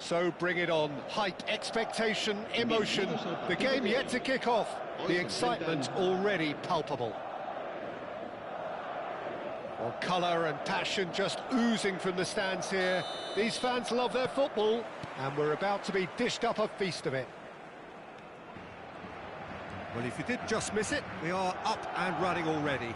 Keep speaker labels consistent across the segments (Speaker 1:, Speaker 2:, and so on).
Speaker 1: So bring it on. Hype, expectation, emotion. The game yet to kick off. The excitement already palpable. Well, colour and passion just oozing from the stands here. These fans love their football, and we're about to be dished up a feast of it. Well, if you did just miss it, we are up and running already.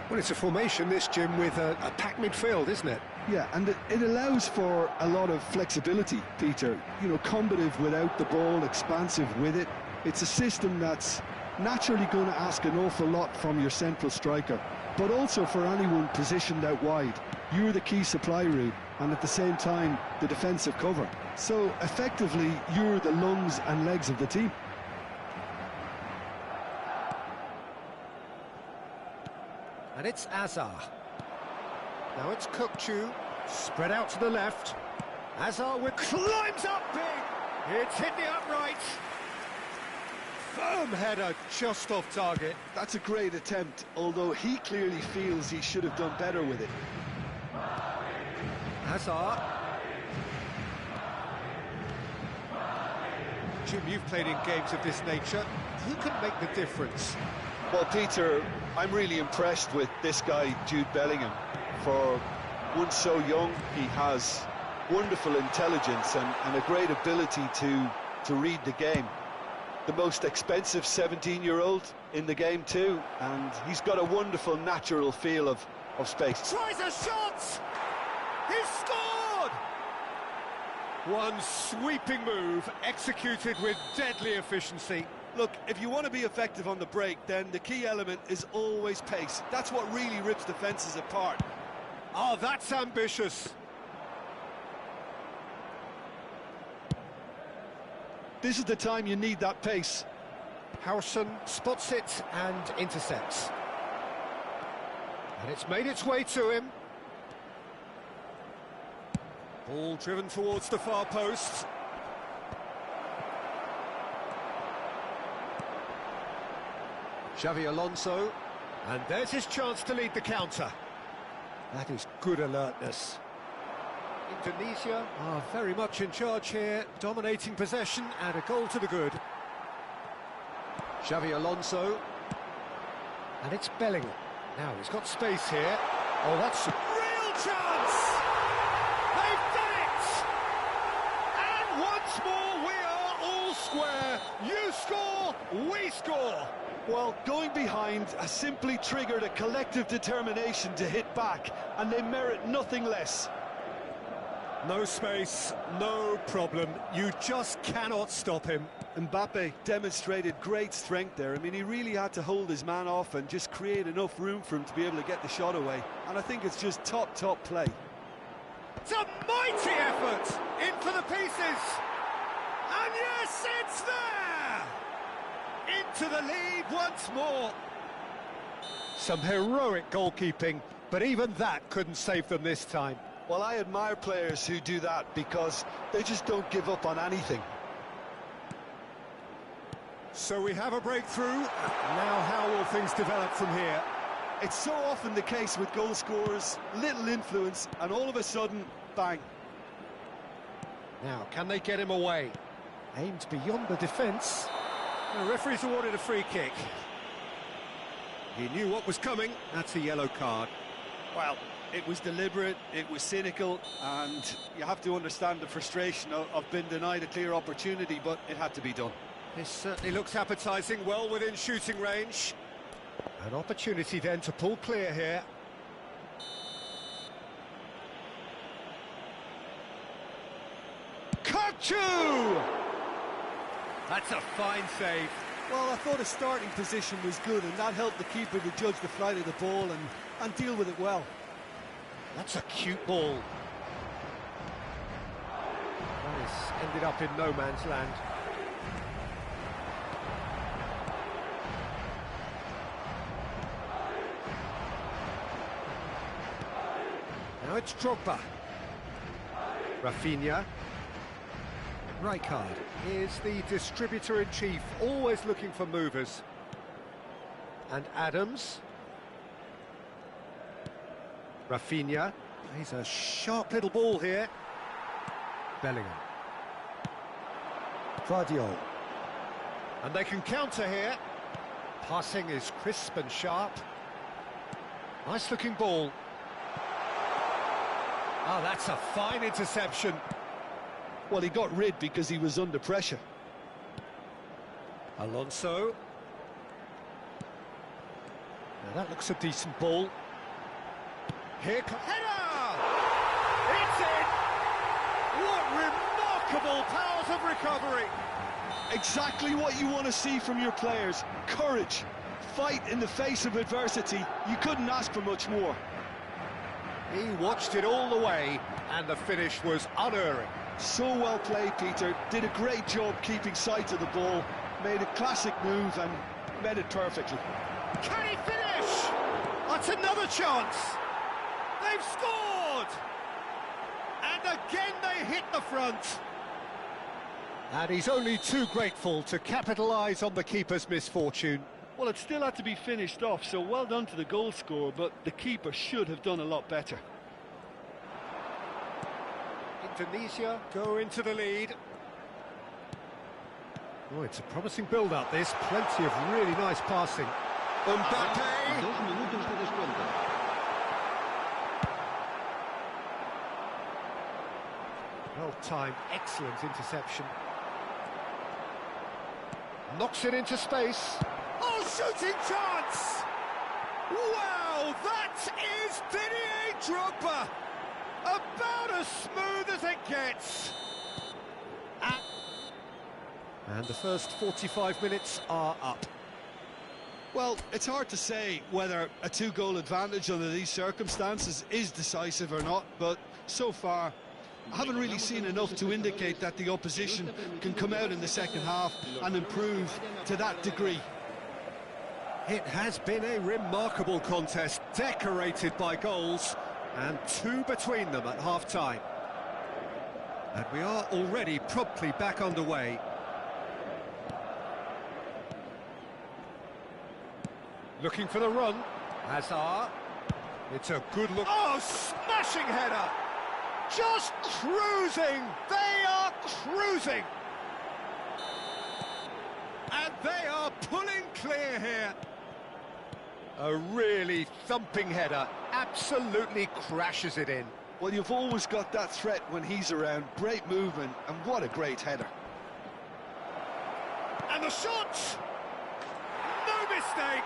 Speaker 1: Well, it's a formation, this, Jim, with a packed midfield, isn't it?
Speaker 2: Yeah, and it allows for a lot of flexibility, Peter. You know, combative without the ball, expansive with it. It's a system that's naturally going to ask an awful lot from your central striker, but also for anyone positioned out wide. You're the key supply route, and at the same time, the defensive cover. So, effectively, you're the lungs and legs of the team.
Speaker 1: And it's Azar. Now it's Kukçu, spread out to the left. Azar climbs up big. It's hit the upright. Firm header, just off target.
Speaker 2: That's a great attempt, although he clearly feels he should have done better with it.
Speaker 1: Azar. Jim, you've played in games of this nature. Who can make the difference?
Speaker 2: Well, Peter, I'm really impressed with this guy, Jude Bellingham. For one so young, he has wonderful intelligence and a great ability to read the game. The most expensive 17-year-old in the game too, and he's got a wonderful natural feel of space.
Speaker 1: Tries a shot! He's scored! One sweeping move, executed with deadly efficiency.
Speaker 3: Look, if you want to be effective on the break, then the key element is always pace. That's what really rips defences apart.
Speaker 1: Oh, that's ambitious.
Speaker 2: This is the time you need that pace.
Speaker 1: Howson spots it and intercepts. And it's made its way to him. Ball driven towards the far post. Xavi Alonso, and there's his chance to lead the counter. That is good alertness. Indonesia are very much in charge here, dominating possession and a goal to the good. Xavi Alonso, and it's Bellingham. Now he's got space here. Oh, that's a real chance! They've done it! And once more we are all square. You score, we score.
Speaker 2: Well, going behind has simply triggered a collective determination to hit back, and they merit nothing less.
Speaker 1: No space, no problem. You just cannot stop him.
Speaker 3: Mbappe demonstrated great strength there. I mean, he really had to hold his man off and just create enough room for him to be able to get the shot away. And I think it's just top play.
Speaker 1: It's a mighty effort! In for the pieces! And yes, it's there! Into the lead once more. Some heroic goalkeeping, but even that couldn't save them this time.
Speaker 2: Well, I admire players who do that because they just don't give up on anything.
Speaker 1: So we have a breakthrough. Now how will things develop from here?
Speaker 3: It's so often the case with goal scorers, little influence, and all of a sudden, bang.
Speaker 1: Now, can they get him away? Aimed beyond the defence. The referee's awarded a free kick. He knew what was coming. That's a yellow card.
Speaker 3: Well, it was deliberate, it was cynical, and you have to understand the frustration of being denied a clear opportunity, but it had to be done.
Speaker 1: This certainly looks appetising, well within shooting range. An opportunity then to pull clear here. Kukçu! That's a fine save.
Speaker 3: Well, I thought his starting position was good, and that helped the keeper to judge the flight of the ball and deal with it well.
Speaker 1: That's a cute ball. That has ended up in no man's land. Now it's Drogba. Rafinha. Rijkaard is the distributor-in-chief, always looking for movers. And Adams. Rafinha. He's a sharp little ball here. Bellingham. Guardiola. And they can counter here. Passing is crisp and sharp. Nice looking ball. Oh, that's a fine interception.
Speaker 2: Well, he got rid because he was under pressure.
Speaker 1: Alonso. Now that looks a decent ball. Here comes... Header! It's in! What remarkable powers of recovery!
Speaker 2: Exactly what you want to see from your players. Courage, fight in the face of adversity. You couldn't ask for much more.
Speaker 1: He watched it all the way, and the finish was unerring.
Speaker 2: So well played, Peter. Did a great job keeping sight of the ball. Made a classic move and met it perfectly.
Speaker 1: Can he finish? That's another chance. They've scored! And again they hit the front. And he's only too grateful to capitalise on the keeper's misfortune.
Speaker 2: Well, it still had to be finished off, so well done to the goal scorer, but the keeper should have done a lot better.
Speaker 1: Indonesia go into the lead. Oh, it's a promising build-up, this. Plenty of really nice passing. Mbappe!
Speaker 4: 2 minutos de descuento.
Speaker 1: Well-timed, excellent interception. Knocks it into space. Oh, shooting chance! Wow, that is Didier Drogba! About as smooth as it gets. And the first 45 minutes are up.
Speaker 2: Well, it's hard to say whether a 2-goal advantage under these circumstances is decisive or not, but so far I haven't really seen enough to indicate that the opposition can come out in the second half and improve to that degree.
Speaker 1: It has been a remarkable contest, decorated by goals, and 2 between them at half-time. And we are already promptly back underway. Looking for the run. Hazard. It's a good look. Oh, smashing header! Just cruising! They are cruising! And they are pulling clear here. A really thumping header. Absolutely crashes it in.
Speaker 2: Well, you've always got that threat when he's around. Great movement, and what a great header.
Speaker 1: And the shot! No mistake!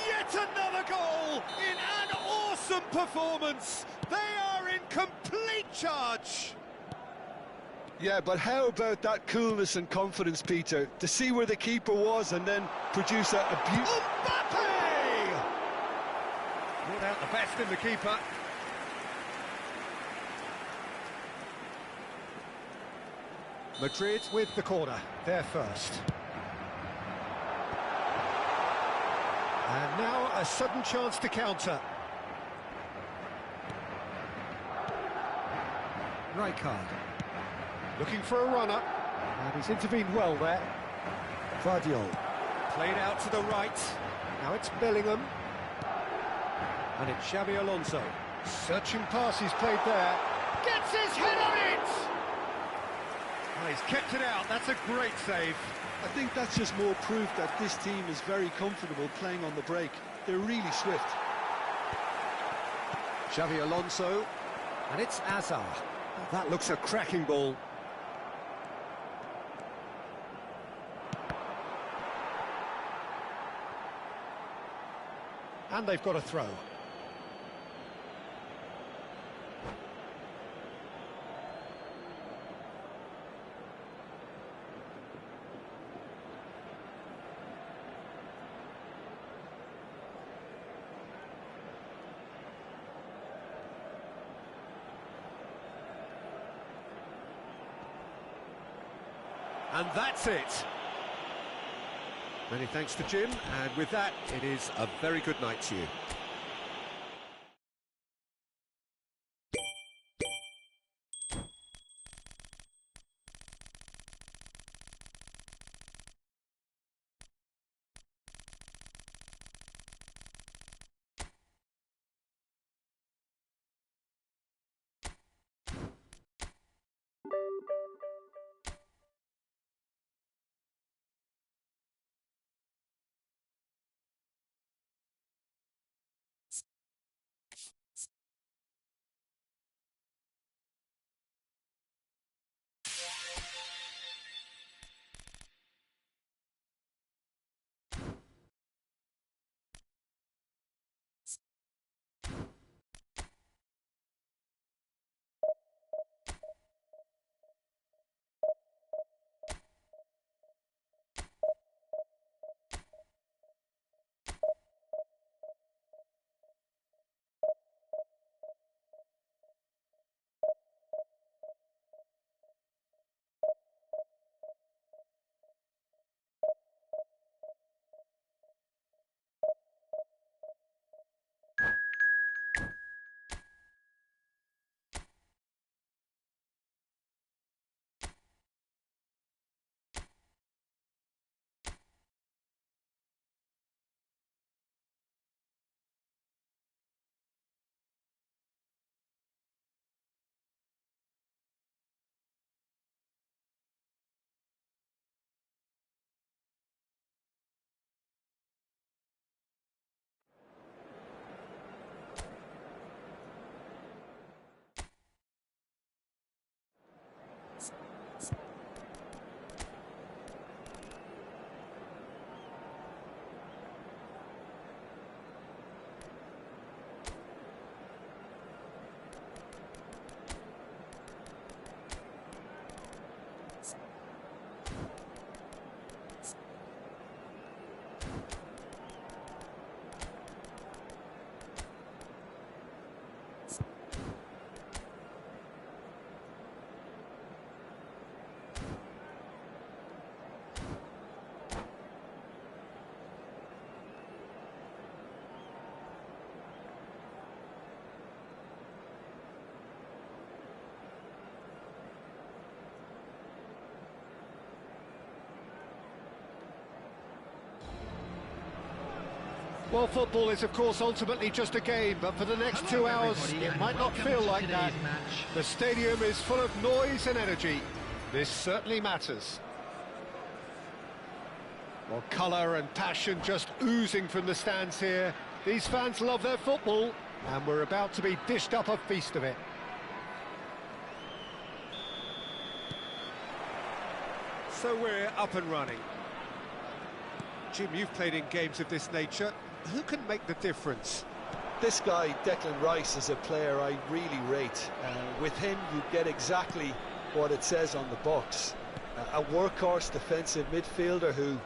Speaker 1: Yet another goal in an awesome performance. They are in complete charge.
Speaker 2: Yeah, but how about that coolness and confidence, Peter, to see where the keeper was and then produce a beautiful...
Speaker 1: Mbappe! Brought out the best in the keeper. Madrid with the corner, they're first. And now a sudden chance to counter. Rijkaard. Looking for a runner. And he's intervened well there. Guardiola. Played out to the right. Now it's Bellingham. And it's Xavi Alonso. Searching pass he's played there. Gets his head on it! Oh, he's kept it out. That's a great save.
Speaker 2: I think that's just more proof that this team is very comfortable playing on the break. They're really swift.
Speaker 1: Xavi Alonso, and it's Hazard. That looks a cracking ball. And they've got a throw. And that's it. Many thanks to Jim, and with that, it is a very good night to you. Well, football is, of course, ultimately just a game, but for the next 2 hours, it might not feel like that. The stadium is full of noise and energy. This certainly matters. Well, colour and passion just oozing from the stands here. These fans love their football, and we're about to be dished up a feast of it. So we're up and running. Jim, you've played in games of this nature. Who can make the difference?
Speaker 3: This guy, Declan Rice, is a player I really rate. With him, you get exactly what it says on the box. A workhorse defensive midfielder who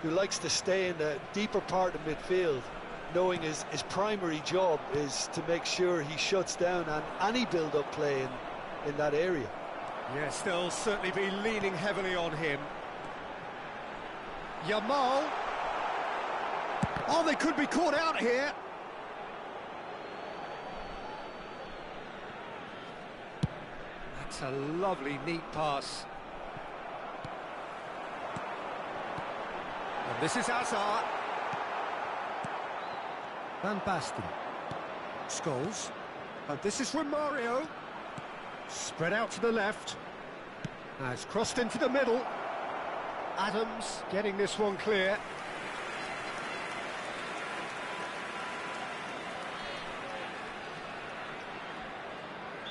Speaker 3: likes to stay in the deeper part of midfield, knowing his primary job is to make sure he shuts down any build-up play in that area.
Speaker 1: Yes, they'll certainly be leaning heavily on him. Yamal. Oh, they could be caught out here. That's a lovely, neat pass. And this is Hazard. Van Basten. Scholes. And this is Romario. Spread out to the left. Now it's crossed into the middle. Adams getting this one clear.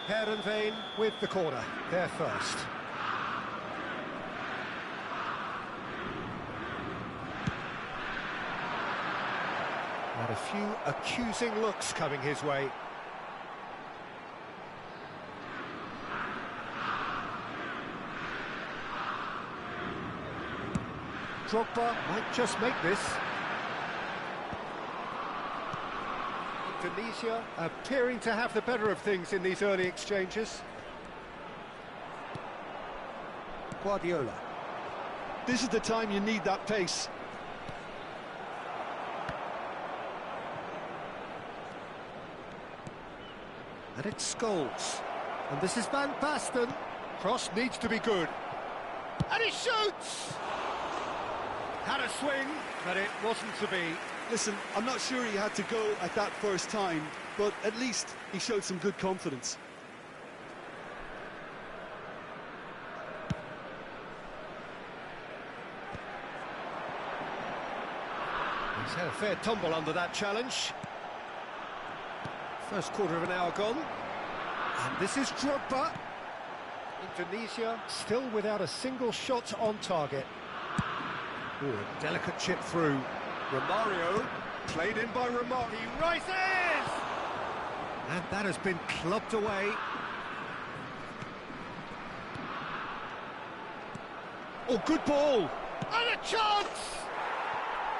Speaker 1: Heerenveen with the corner, there first. And a few accusing looks coming his way. Drogba might just make this. Indonesia appearing to have the better of things in these early exchanges. Guardiola.
Speaker 2: This is the time you need that pace.
Speaker 1: And it's Scholes. And this is Van Basten. Cross needs to be good. And he shoots! Had a swing, but it wasn't to be.
Speaker 2: Listen, I'm not sure he had to go at that first time, but at least he showed some good confidence.
Speaker 1: He's had a fair tumble under that challenge. First quarter of an hour gone. And this is Drogba. Indonesia still without a single shot on target. Ooh, a delicate chip through. Romario, played in by Romario. He rises! And that has been clubbed away. Oh, good ball! And a chance!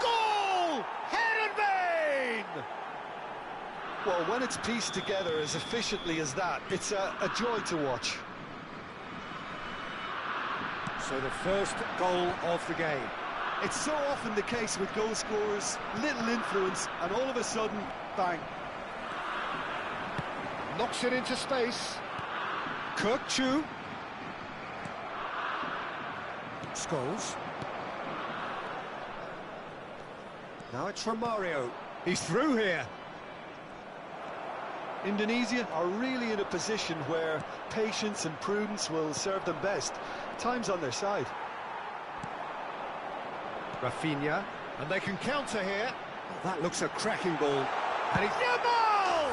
Speaker 1: Goal! Heerenveen!
Speaker 2: Well, when it's pieced together as efficiently as that, it's a joy to watch.
Speaker 1: So the first goal of the game.
Speaker 2: It's so often the case with goal scorers, little influence, and all of a sudden, bang.
Speaker 1: Knocks it into space. Kirkchu. Scholes. Now it's Romario. He's through here.
Speaker 2: Indonesia are really in a position where patience and prudence will serve them best. Time's on their side.
Speaker 1: Rafinha, and they can counter here. Oh, that looks a cracking ball. And he's Yamal!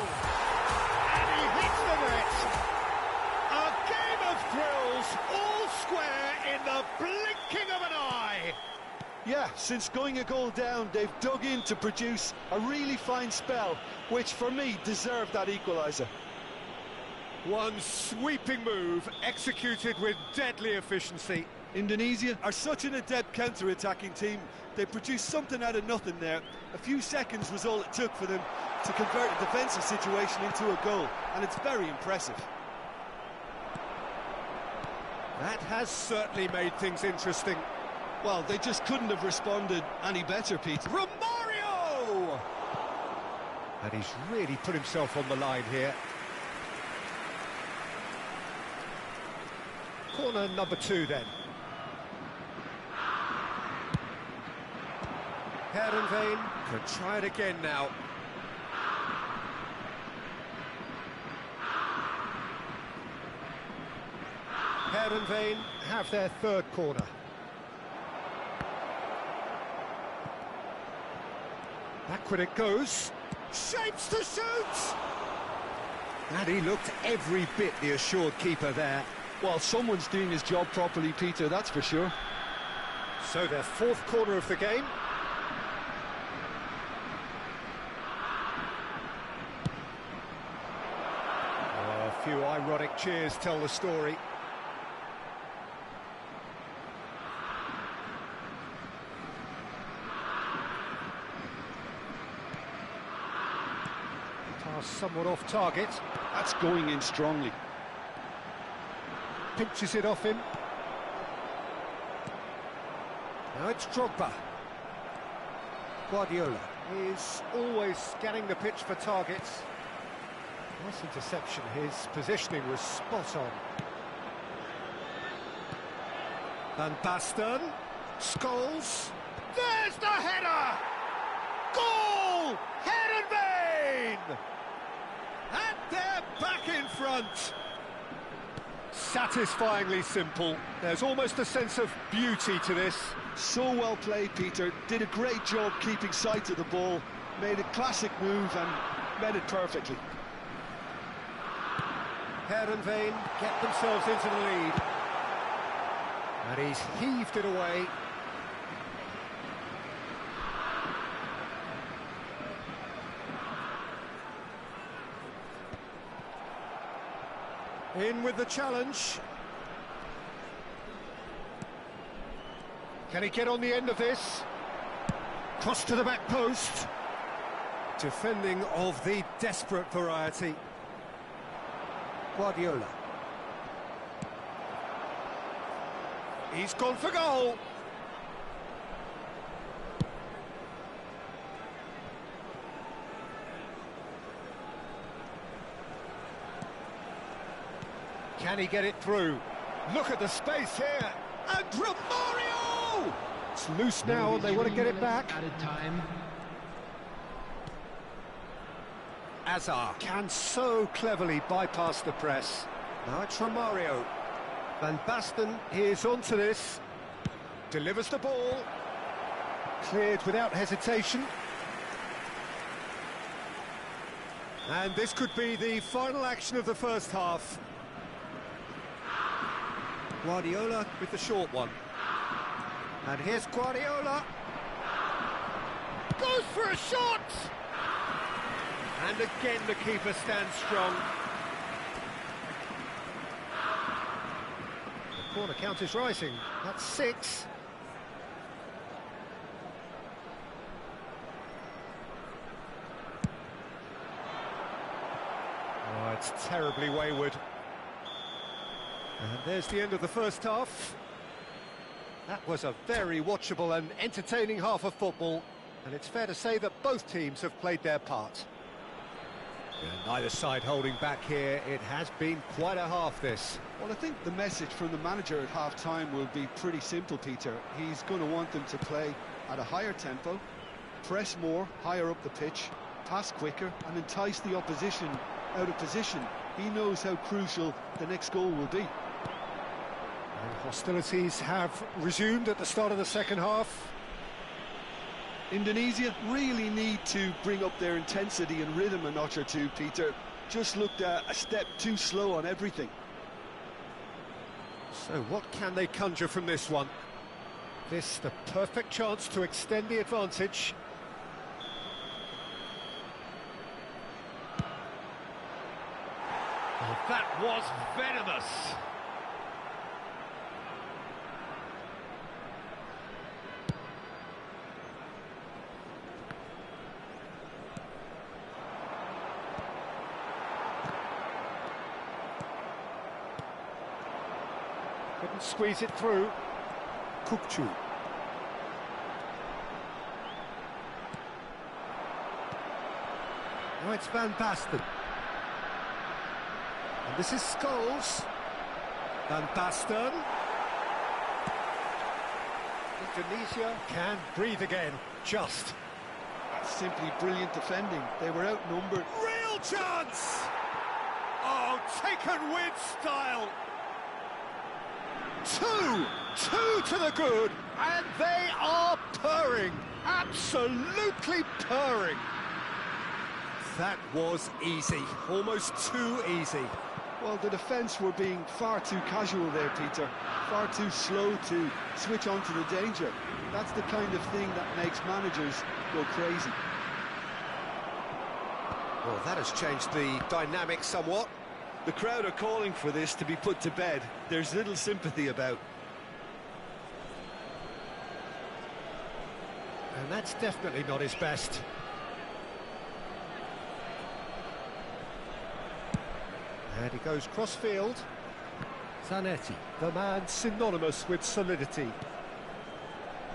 Speaker 1: And he hits the net. A game of thrills, all square in the blinking of an eye.
Speaker 2: Yeah, since going a goal down, they've dug in to produce a really fine spell, which for me deserved that equaliser.
Speaker 1: One sweeping move, executed with deadly efficiency.
Speaker 2: Indonesia are such an adept counter-attacking team. They produced something out of nothing there. A few seconds was all it took for them to convert a defensive situation into a goal, and it's very impressive.
Speaker 1: That has certainly made things interesting.
Speaker 2: Well, they just couldn't have responded any better, Pete.
Speaker 1: Romario! And he's really put himself on the line here. Corner number 2 then. Herenveen could try it again now. Herenveen have their third corner. Backward it goes. Shapes to shoot! And he looked every bit the assured keeper there.
Speaker 2: Well, someone's doing his job properly, Peter, that's for sure.
Speaker 1: So their fourth corner of the game. Oh, a few ironic cheers tell the story. Pass somewhat off target.
Speaker 2: That's going in strongly.
Speaker 1: Pinches it off him. Now it's Drogba. Guardiola is always scanning the pitch for targets. Nice interception. His positioning was spot on. Van Basten. Scholes. There's the header! Goal! Herenveen! And they're back in front. Satisfyingly simple. There's almost a sense of beauty to this.
Speaker 2: So well played, Peter. Did a great job keeping sight of the ball. Made a classic move and met it perfectly.
Speaker 1: Herenveen get themselves into the lead. And he's heaved it away. In with the challenge. Can he get on the end of this? Cross to the back post. Defending of the desperate variety. Guardiola. He's gone for goal. Can he get it through? Look at the space here. And Romario! It's loose now and they want to get it back.
Speaker 4: Added time.
Speaker 1: Azar can so cleverly bypass the press. Now it's Romario. Van Basten is onto this. Delivers the ball. Cleared without hesitation. And this could be the final action of the first half. Guardiola with the short one. And here's Guardiola. Goes for a shot! And again the keeper stands strong. The corner count is rising. That's 6. Oh, it's terribly wayward. And there's the end of the first half. That was a very watchable and entertaining half of football, and it's fair to say that both teams have played their part. Yeah, neither side holding back here. It has been quite a half, this.
Speaker 2: Well, I think the message from the manager at half-time will be pretty simple, Peter. He's going to want them to play at a higher tempo, press more, higher up the pitch, pass quicker, and entice the opposition out of position. He knows how crucial the next goal will be.
Speaker 1: And hostilities have resumed at the start of the second half.
Speaker 2: Indonesia really need to bring up their intensity and rhythm a notch or two, Peter. Just looked a step too slow on everything.
Speaker 1: So what can they conjure from this one? This the perfect chance to extend the advantage. Oh, that was venomous. Couldn't squeeze it through. Kukçu. Now it's Van Basten. And this is Scholes. Van Basten. Tunisia can breathe again, just.
Speaker 2: That's simply brilliant defending. They were outnumbered.
Speaker 1: Real chance! Oh, taken with style. Two to the good, and they are purring, absolutely purring. That was easy, almost too easy.
Speaker 2: Well, the defence were being far too casual there, Peter. Far too slow to switch on to the danger. That's the kind of thing that makes managers go crazy.
Speaker 1: Well, that has changed the dynamic somewhat.
Speaker 2: The crowd are calling for this to be put to bed. There's little sympathy about.
Speaker 1: And that's definitely not his best. And he goes cross-field. Zanetti, the man synonymous with solidity.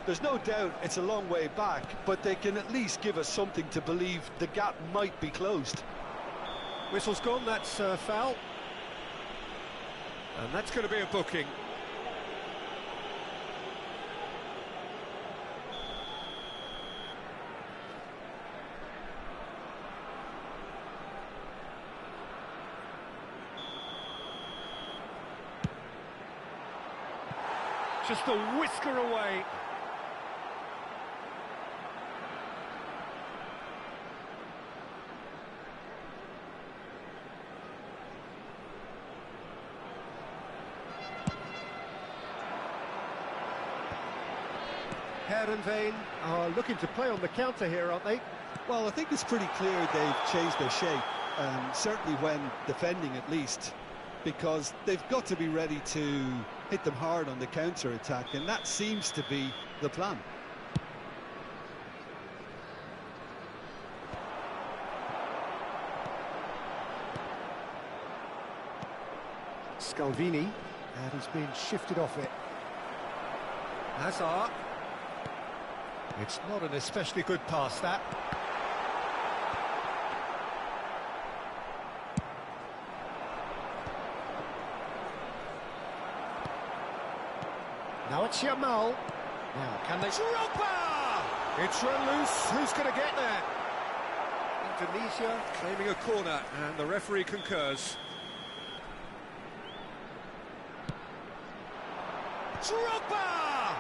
Speaker 2: There's no doubt it's a long way back, but they can at least give us something to believe the gap might be closed.
Speaker 1: Whistle's gone, that's foul. And that's going to be a booking. Just a whisker away. Heerenveen are looking to play on the counter here, aren't they?
Speaker 2: Well, I think it's pretty clear they've changed their shape, certainly when defending at least, because they've got to be ready to hit them hard on the counter-attack, and that seems to be the plan.
Speaker 1: Scalvini, and he's been shifted off it. Hazard. It's not an especially good pass, that. Now it's Yamal. Now, can they... Drogba! It's run loose. Who's going to get there? Indonesia claiming a corner, and the referee concurs. Drogba!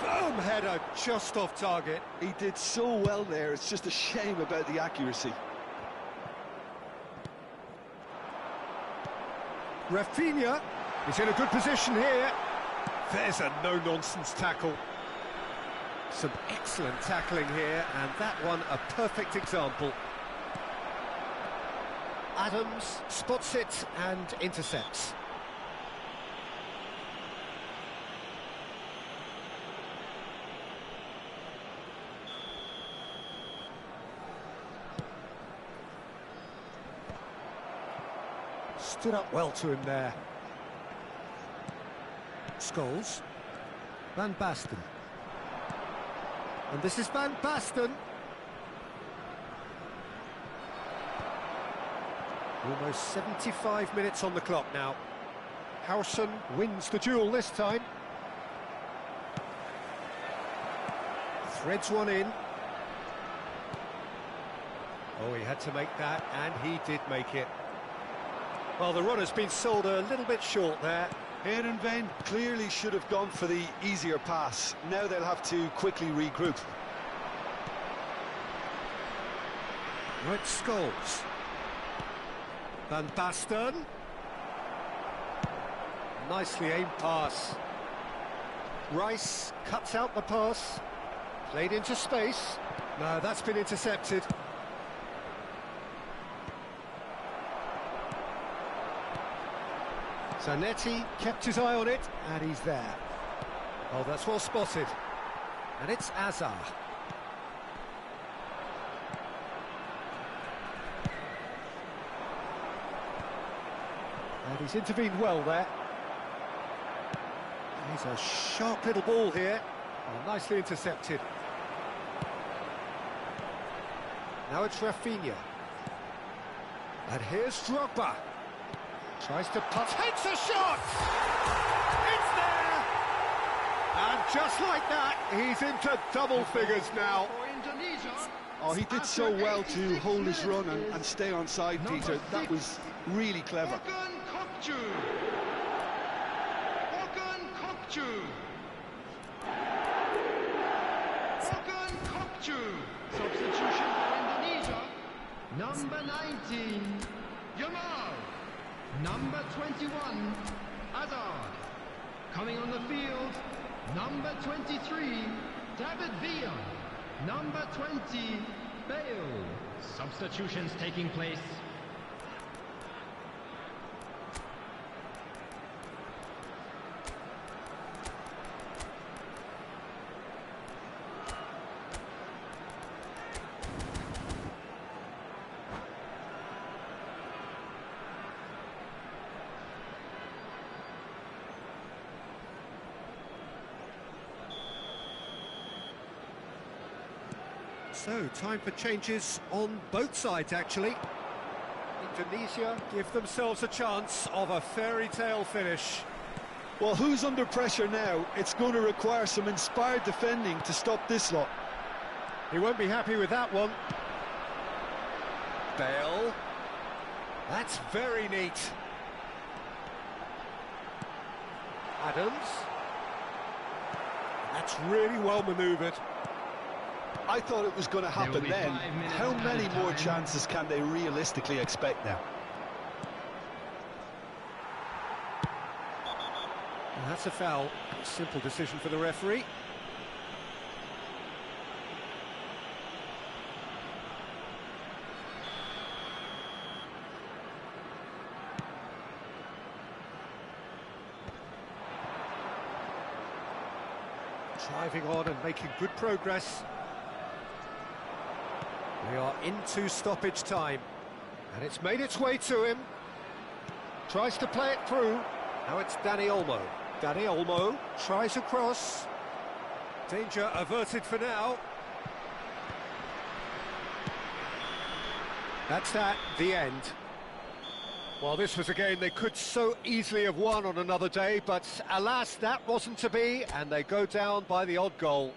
Speaker 1: Firm header, just off target.
Speaker 2: He did so well there, it's just a shame about the accuracy.
Speaker 1: Rafinha is in a good position here. There's a no-nonsense tackle. Some excellent tackling here, and that one a perfect example. Adams spots it and intercepts. Stood up well to him there. Scholes. Van Basten. And this is Van Basten. Almost 75 minutes on the clock now. Howson wins the duel this time. Threads one in. Oh, he had to make that, and he did make it. Well, the run has been sold a little bit short there.
Speaker 2: Heerenveen clearly should have gone for the easier pass. Now they'll have to quickly regroup.
Speaker 1: Right, Scholes. Van Basten. Nicely aimed pass. Rice cuts out the pass. Played into space. No, that's been intercepted. Zanetti kept his eye on it, and he's there. Oh, that's well spotted. And it's Hazard. And he's intervened well there. He's a sharp little ball here. Oh, nicely intercepted. Now it's Rafinha. And here's Drogba. Tries to punt, hits a shot! It's there! And Just like that, he's into double figures now.
Speaker 2: Oh, he did so well to hold his run and stay on side, Peter. That was really clever.
Speaker 4: Substitution for Indonesia. Number 19, Yamal. Number 21, Hazard. Coming on the field, number 23, David Villa. Number 20, Bale. Substitutions taking place.
Speaker 1: So, time for changes on both sides, actually. Indonesia give themselves a chance of a fairy tale finish.
Speaker 2: Well, who's under pressure now? It's going to require some inspired defending to stop this lot.
Speaker 1: He won't be happy with that one. Bale. That's very neat. Adams. That's really well manoeuvred.
Speaker 2: I thought it was going to happen then. How many more chances can they realistically expect now?
Speaker 1: And that's a foul. Simple decision for the referee. Driving on and making good progress. We are into stoppage time, and it's made its way to him. Tries to play it through. Now it's Dani Olmo. Dani Olmo tries across. Danger averted for now. That's that, the end. Well, this was a game they could so easily have won on another day, but alas, that wasn't to be, and they go down by the odd goal.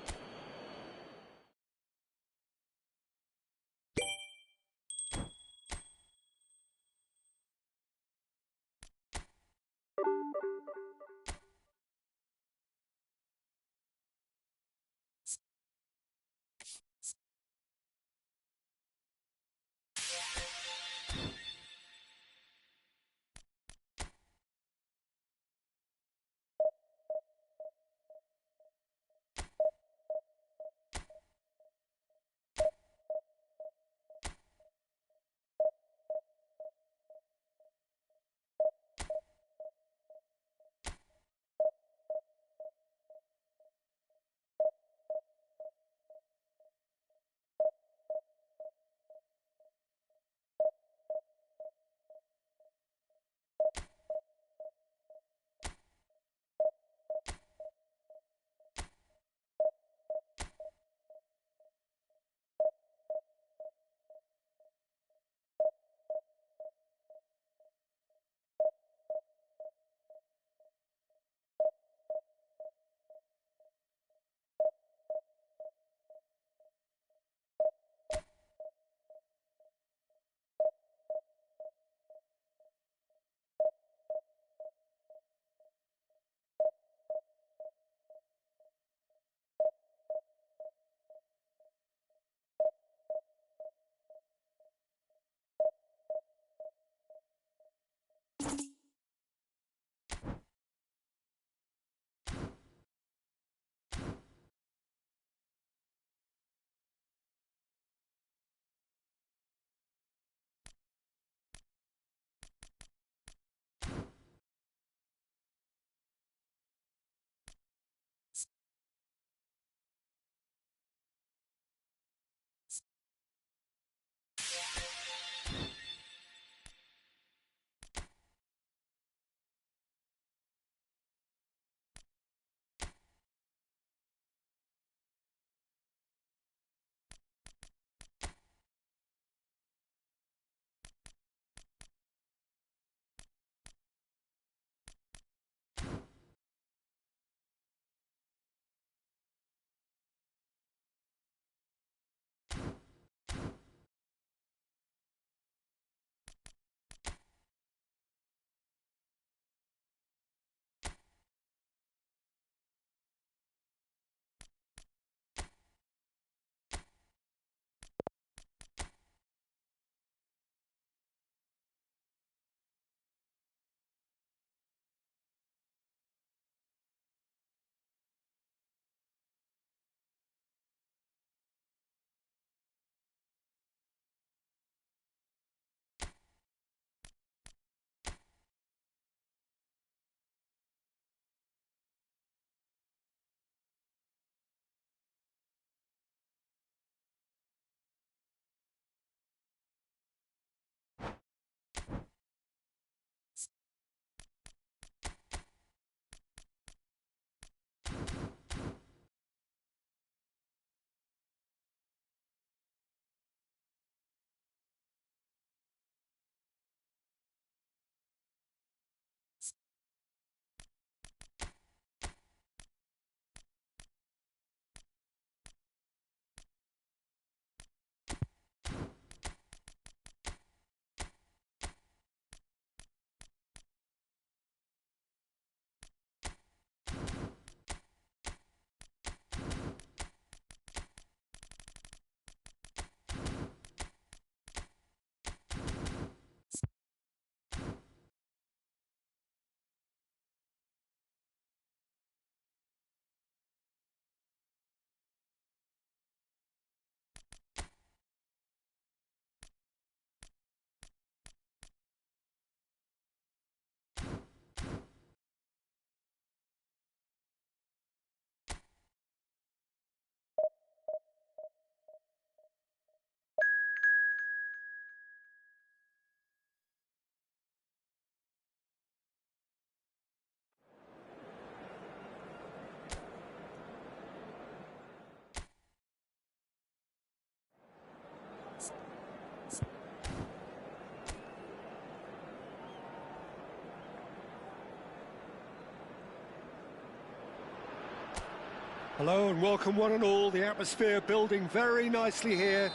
Speaker 1: Hello and welcome one and all. The atmosphere building very nicely here.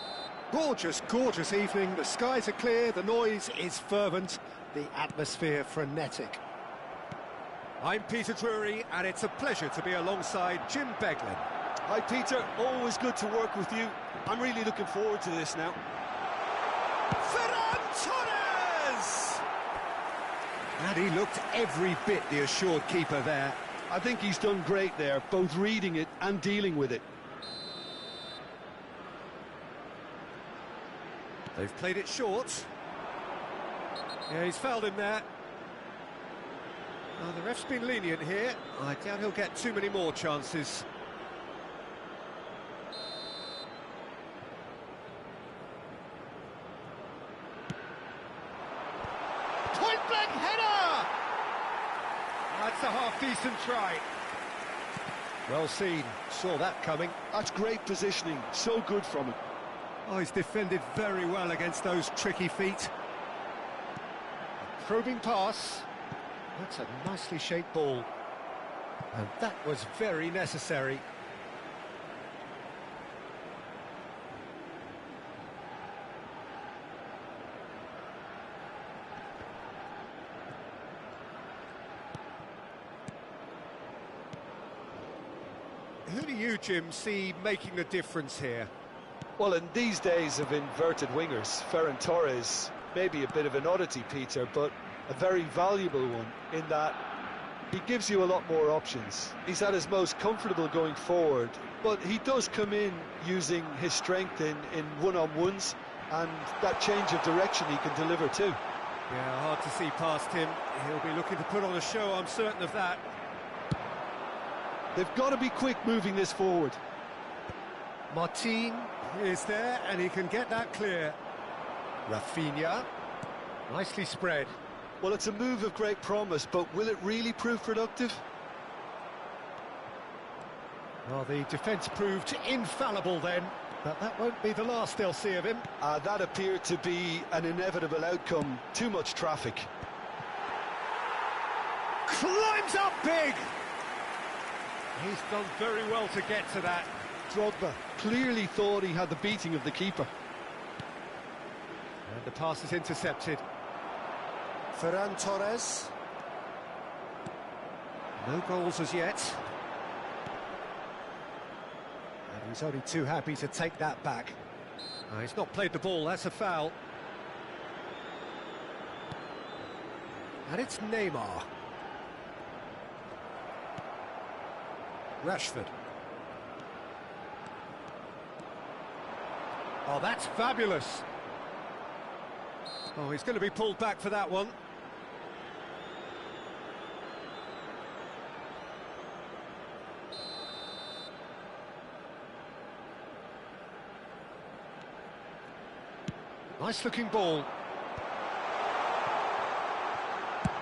Speaker 1: Gorgeous, gorgeous evening. The skies are clear, the noise is fervent, the atmosphere frenetic. I'm Peter Drury and it's a pleasure to be alongside Jim Beglin.
Speaker 3: Hi Peter, always good to work with you. I'm really looking forward to this now.
Speaker 1: Ferran Torres! And he looked every bit the assured keeper there.
Speaker 2: I think he's done great there, both reading it and dealing with it.
Speaker 1: They've played it short. Yeah, he's fouled him there. The ref's been lenient here. I doubt he'll get too many more chances. Point-blank header! That's a half-decent try. Well seen, saw that coming.
Speaker 2: That's great positioning, so good from him.
Speaker 1: Oh, he's defended very well against those tricky feet. Probing pass. That's a nicely shaped ball. And that was very necessary. Who do you, Jim, see making a difference here?
Speaker 3: Well, in these days of inverted wingers, Ferran Torres may be a bit of an oddity, Peter, but a very valuable one in that he gives you a lot more options. He's at his most comfortable going forward, but he does come in using his strength in one-on-ones, and that change of direction he can deliver too.
Speaker 1: Yeah, hard to see past him. He'll be looking to put on a show, I'm certain of that.
Speaker 2: They've got to be quick moving this forward.
Speaker 1: Martin is there, and he can get that clear. Rafinha, nicely spread.
Speaker 3: Well, it's a move of great promise, but will it really prove productive?
Speaker 1: Well, the defence proved infallible then, but that won't be the last they'll see of him.
Speaker 3: That appeared to be an inevitable outcome. Too much traffic.
Speaker 1: Climbs up big! He's done very well to get to that.
Speaker 2: Drogba clearly thought he had the beating of the keeper.
Speaker 1: And the pass is intercepted. Ferran Torres. No goals as yet. And he's only too happy to take that back. He's not played the ball, that's a foul. And it's Neymar. Rashford. Oh, that's fabulous. Oh, he's going to be pulled back for that one. Nice looking ball.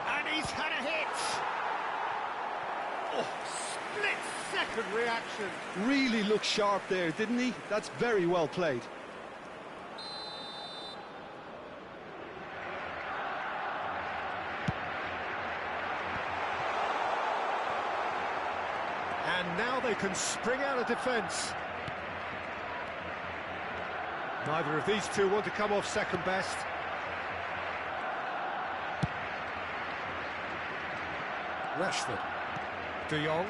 Speaker 1: And he's had a hit. Oh, split-second reaction.
Speaker 2: Really looked sharp there, didn't he? That's very well played.
Speaker 1: And now they can spring out of defence. Neither of these two want to come off second best. Rashford. De Jong.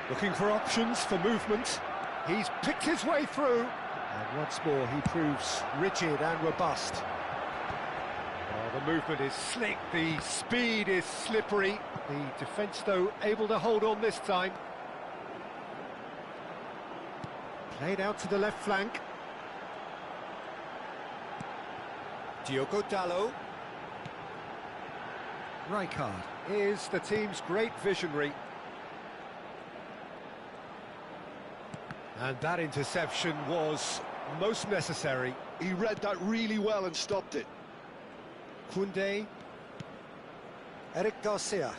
Speaker 1: Looking for options for movement. He's picked his way through. And once more he proves rigid and robust. Oh, the movement is slick, the speed is slippery. The defence, though, able to hold on this time. Played out to the left flank. Diogo Dalot. Rijkaard is the team's great visionary. And that interception was most necessary.
Speaker 2: He read that really well and stopped it.
Speaker 1: Koundé. Eric Garcia.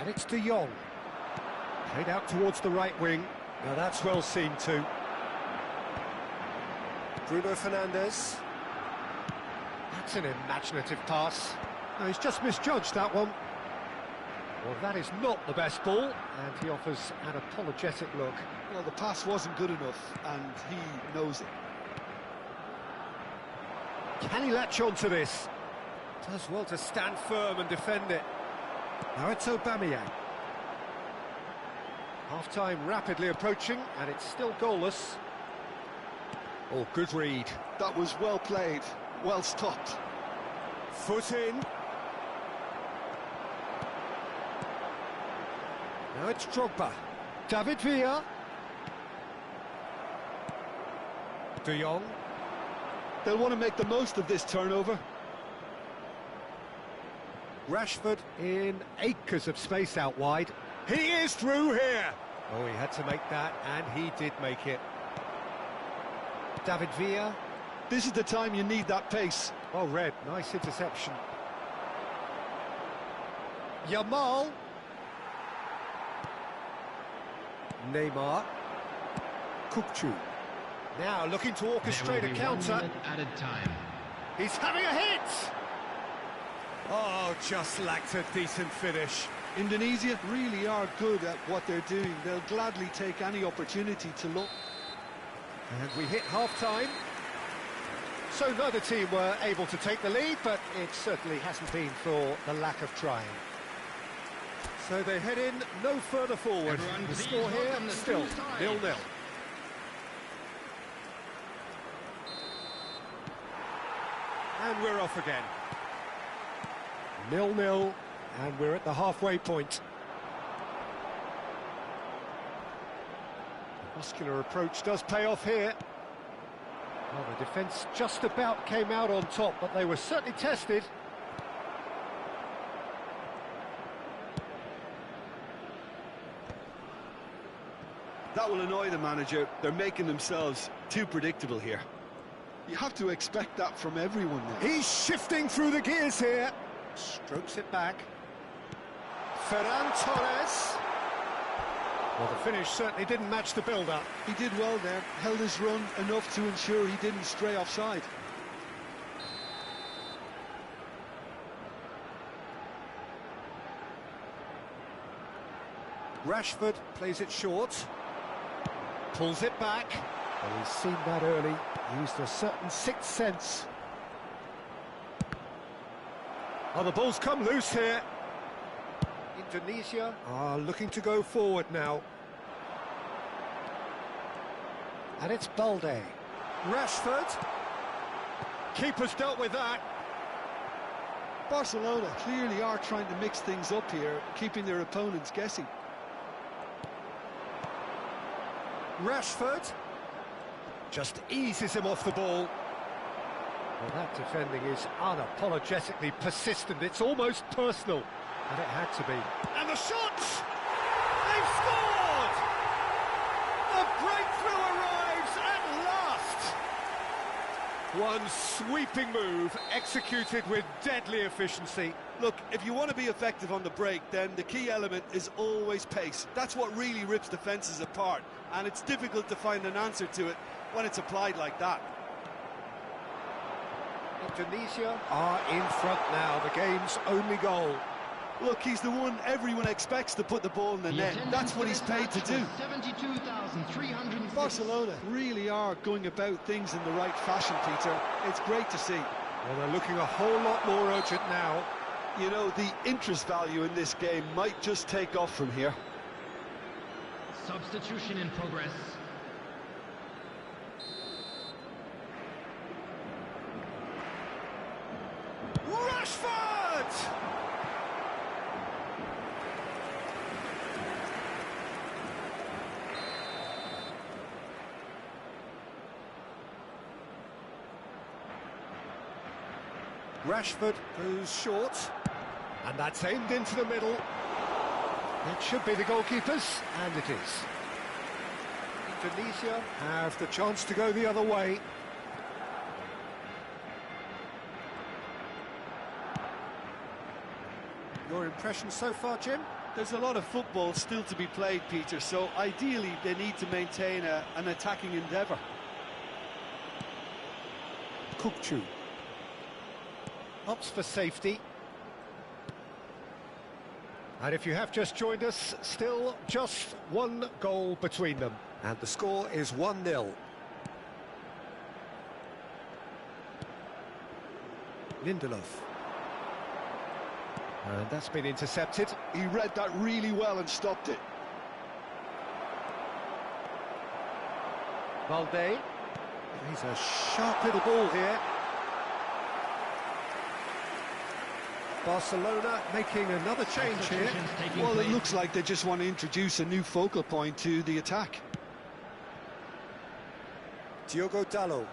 Speaker 1: And it's De Jong. Played out towards the right wing. Now that's well seen too. Bruno Fernandes. That's an imaginative pass. No, he's just misjudged that one. Well, that is not the best ball, and he offers an apologetic look.
Speaker 2: Well, the pass wasn't good enough, and he knows it.
Speaker 1: Can he latch on to this? Does well to stand firm and defend it. Now it's Aubameyang. Half-time rapidly approaching, and it's still goalless. Oh, good read.
Speaker 2: That was well played, well stopped.
Speaker 1: Foot in. Now it's Drogba. David Villa. De Jong.
Speaker 2: They'll want to make the most of this turnover.
Speaker 1: Rashford in acres of space out wide. He is through here. Oh, he had to make that, and he did make it. David Villa.
Speaker 2: This is the time you need that pace.
Speaker 1: Oh, Red, nice interception. Yamal. Neymar. Kukçu. Now looking to orchestrate a counter.
Speaker 4: Added time.
Speaker 1: He's having a hit! Oh, just lacked a decent finish.
Speaker 2: Indonesia really are good at what they're doing. They'll gladly take any opportunity to look.
Speaker 1: And we hit half-time. So neither team were able to take the lead, but it certainly hasn't been for the lack of trying. So they head in no further forward.
Speaker 4: Everyone,
Speaker 1: The
Speaker 4: please
Speaker 1: score here,
Speaker 4: welcome the
Speaker 1: still
Speaker 4: two sides.
Speaker 1: 0-0. And we're off again. 0-0, and we're at the halfway point. The muscular approach does pay off here. Well, the defence just about came out on top, but they were certainly tested.
Speaker 2: That will annoy the manager. They're making themselves too predictable here. You have to expect that from everyone now.
Speaker 1: He's shifting through the gears here. Strokes it back. Ferran Torres. Well, the finish certainly didn't match the build-up.
Speaker 2: He did well there, held his run enough to ensure he didn't stray offside.
Speaker 1: Rashford plays it short. Pulls it back. Well, he's seen that early. Used a certain sixth sense. Oh, the ball's come loose here. Indonesia are looking to go forward now. And it's Balde. Rashford. Keeper's dealt with that.
Speaker 2: Barcelona clearly are trying to mix things up here, keeping their opponents guessing.
Speaker 1: Rashford just eases him off the ball. Well, that defending is unapologetically persistent. It's almost personal, and it had to be. And the shot! They've scored! The breakthrough arrives at last! One sweeping move, executed with deadly efficiency.
Speaker 2: Look, if you want to be effective on the break, then the key element is always pace. That's what really rips defences apart, and it's difficult to find an answer to it when it's applied like that.
Speaker 1: Indonesia are in front now, the game's only goal.
Speaker 2: Look, he's the one everyone expects to put the ball in the net. That's what he's paid to do.
Speaker 4: 72,306.
Speaker 2: Barcelona really are going about things in the right fashion, Peter. It's great to see.
Speaker 1: Well, they're looking a whole lot more urgent now.
Speaker 2: You know, the interest value in this game might just take off from here.
Speaker 4: Substitution in progress.
Speaker 1: Rashford! Rashford goes short, and that's aimed into the middle. It should be the goalkeepers, and it is. Indonesia have the chance to go the other way. Your impression so far, Jim?
Speaker 2: There's a lot of football still to be played, Peter, so ideally they need to maintain an attacking endeavour.
Speaker 1: Kukçu opts for safety. And if you have just joined us, still just one goal between them. And the score is 1-0. Lindelof. And that's been intercepted.
Speaker 2: He read that really well and stopped it.
Speaker 1: Valde. He's a sharp little ball here. Barcelona making another change here.
Speaker 2: Well, it looks like they just want to introduce a new focal point to the attack.
Speaker 1: Diogo Dalot.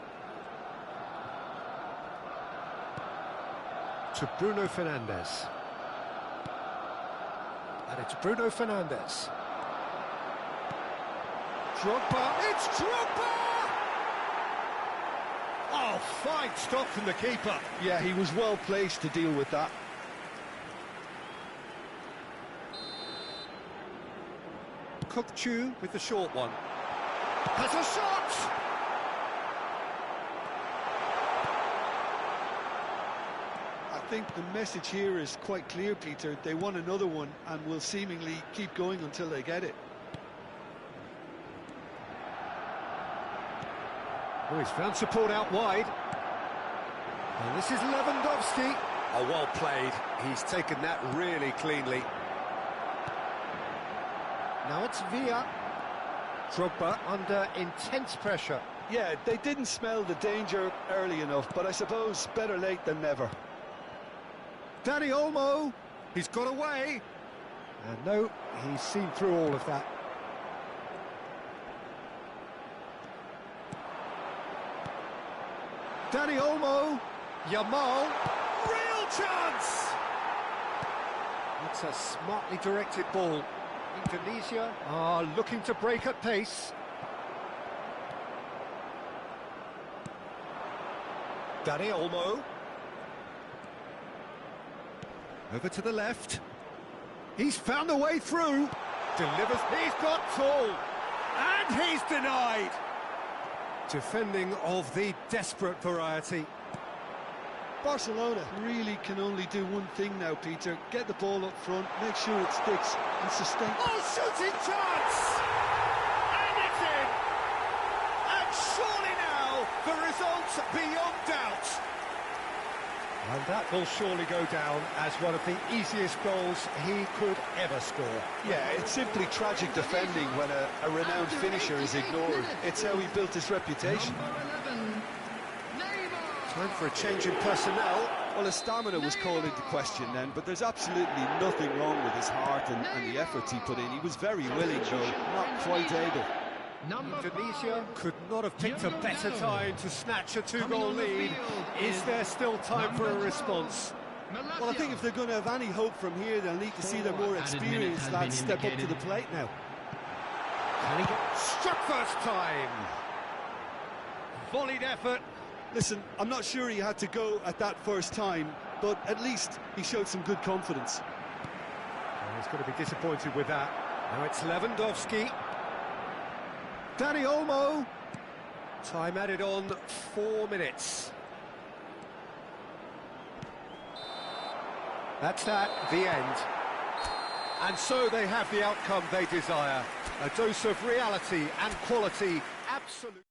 Speaker 1: To Bruno Fernandes. And it's Bruno Fernandes. Drogba, it's Drogba! Oh, fine stop from the keeper.
Speaker 2: Yeah, he was well placed to deal with that.
Speaker 1: Cook-Chu with the short one. Has a shot!
Speaker 2: I think the message here is quite clear, Peter. They want another one and will seemingly keep going until they get it.
Speaker 1: Oh, he's found support out wide. And this is Lewandowski. Oh, well played. He's taken that really cleanly. Now it's Villa. Drogba under intense pressure.
Speaker 2: Yeah, they didn't smell the danger early enough, but I suppose better late than never.
Speaker 1: Dani Olmo. He's got away. And no, he's seen through all of that. Dani Olmo, Yamal, real chance! That's a smartly directed ball. Indonesia are looking to break at pace. Dani Olmo. Over to the left. He's found a way through. Delivers, he's got tall. And he's denied. Defending of the desperate variety.
Speaker 2: Barcelona really can only do one thing now, Peter. Get the ball up front, make sure it sticks and sustain.
Speaker 1: Oh, shooting chance! And it's in! And surely now, the result's beyond doubt. And that will surely go down as one of the easiest goals he could ever score.
Speaker 2: Yeah, it's simply tragic defending when a renowned finisher is ignored. It's how he built his reputation.
Speaker 1: Time for a change in personnel.
Speaker 2: Well, his stamina was called into question then, but there's absolutely nothing wrong with his heart and the efforts he put in. He was very willing, though not quite able.
Speaker 1: Indonesia could not have picked a better time to snatch a two-goal lead. Is there still time for a response?
Speaker 2: Well, I think if they're going to have any hope from here, they'll need to see their more experienced lads step up to the plate now.
Speaker 1: Can he get struck first time? Volleyed effort.
Speaker 2: Listen, I'm not sure he had to go at that first time, but at least he showed some good confidence.
Speaker 1: Well, he's going to be disappointed with that. Now it's Lewandowski. Dani Olmo. Time added on 4 minutes. That's that, the end. And so they have the outcome they desire. A dose of reality and quality, absolute.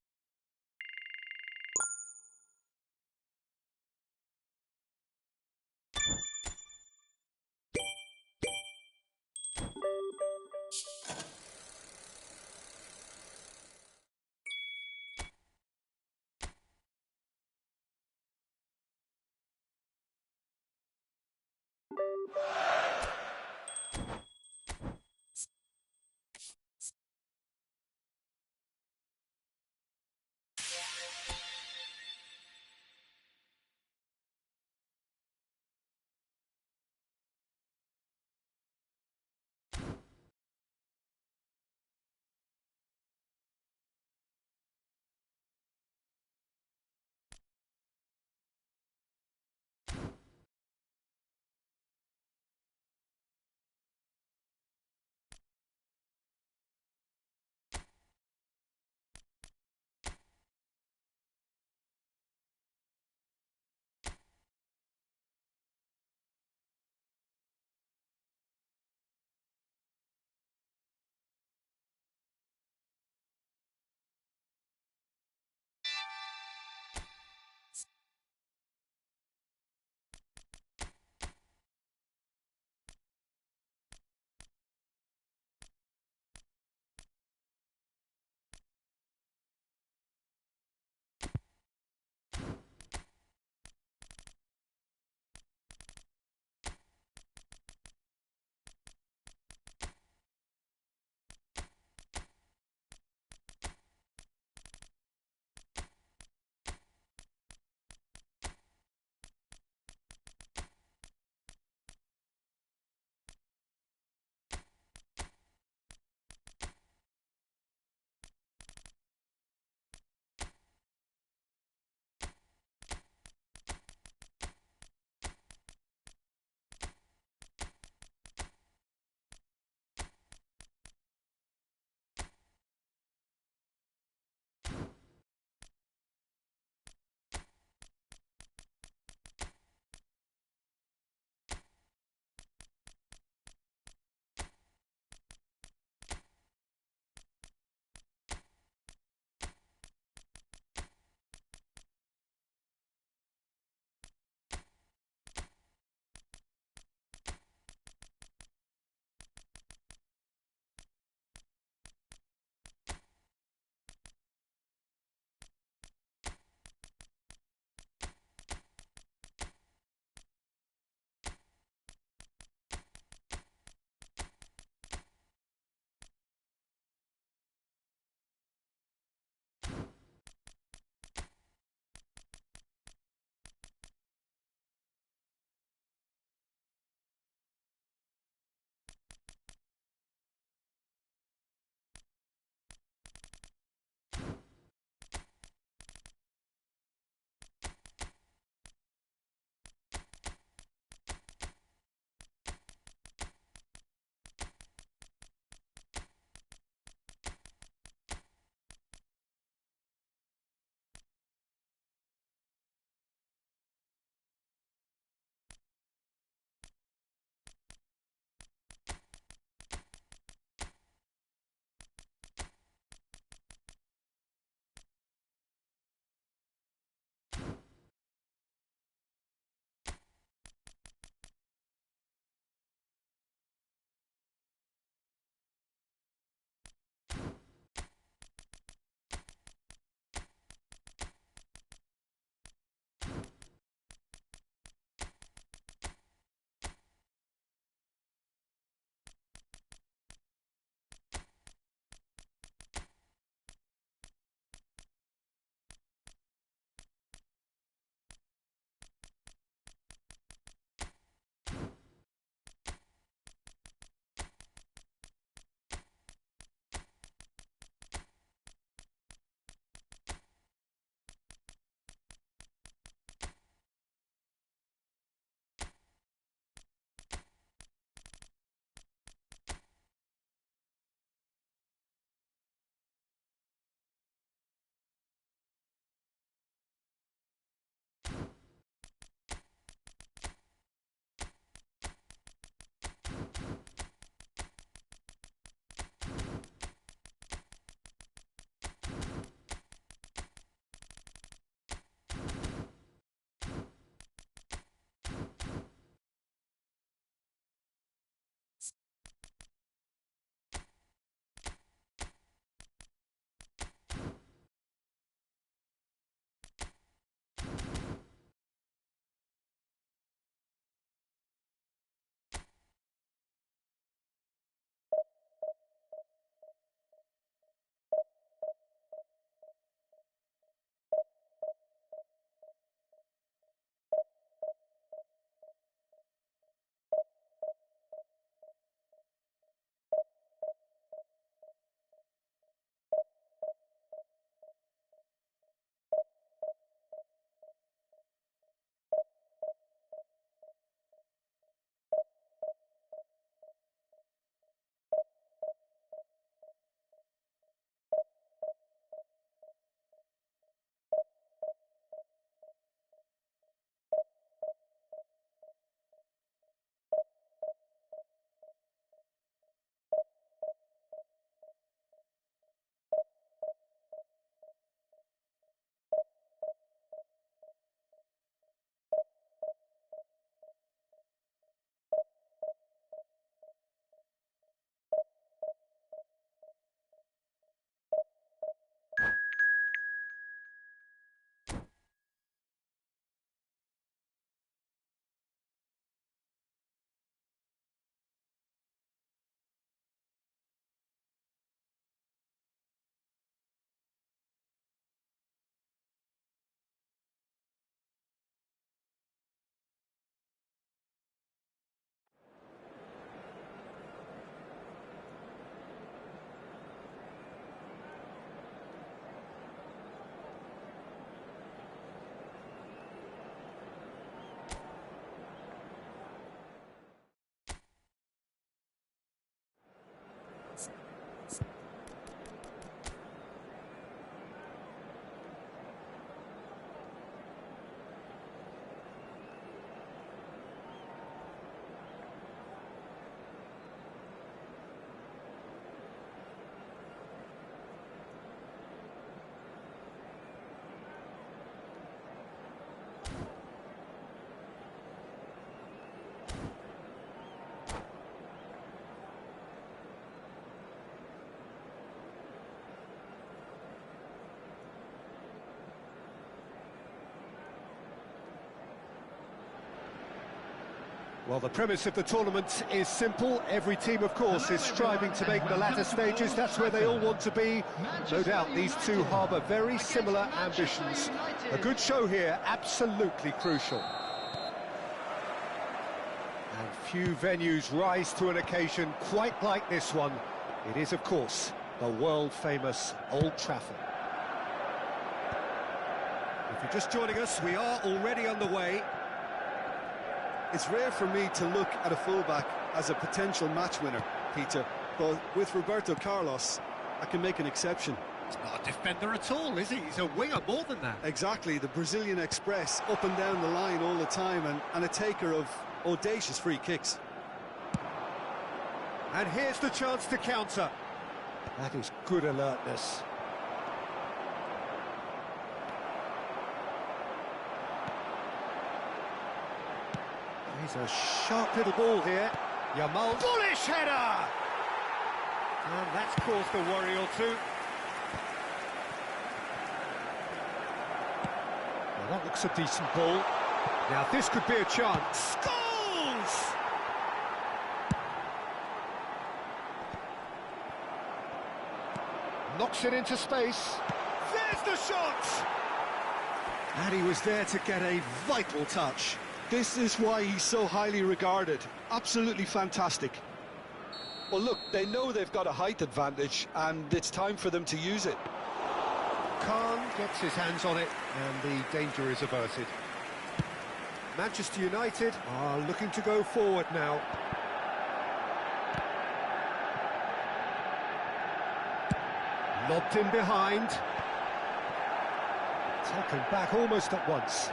Speaker 1: Well, the premise of the tournament is simple. Every team, of course, is striving to make the latter stages. That's where they all want to be. No doubt these two harbour very similar ambitions. A good show here, absolutely crucial. And few venues rise to an occasion quite like this one. It is, of course, the world-famous Old Trafford. If you're just joining us, we are already underway.
Speaker 2: It's rare for me to look at a fullback as a potential match winner, Peter, but with Roberto Carlos, I can make an exception.
Speaker 1: He's not a defender at all, is he? He's a winger more than that.
Speaker 2: Exactly, the Brazilian Express, up and down the line all the time, and a taker of audacious free kicks.
Speaker 1: And here's the chance to counter. That is good alertness. He's a sharp little ball here. Yamal. Bullish header! And that's caused a worry or two. Well, that looks a decent ball. Now this could be a chance. Goals! Knocks it into space. There's the shot! And he was there to get a vital touch.
Speaker 2: This is why he's so highly regarded. Absolutely fantastic. Well, look, they know they've got a height advantage, and it's time for them to use it.
Speaker 1: Khan gets his hands on it, and the danger is averted. Manchester United are looking to go forward now. Lobbed in behind. Taken back almost at once.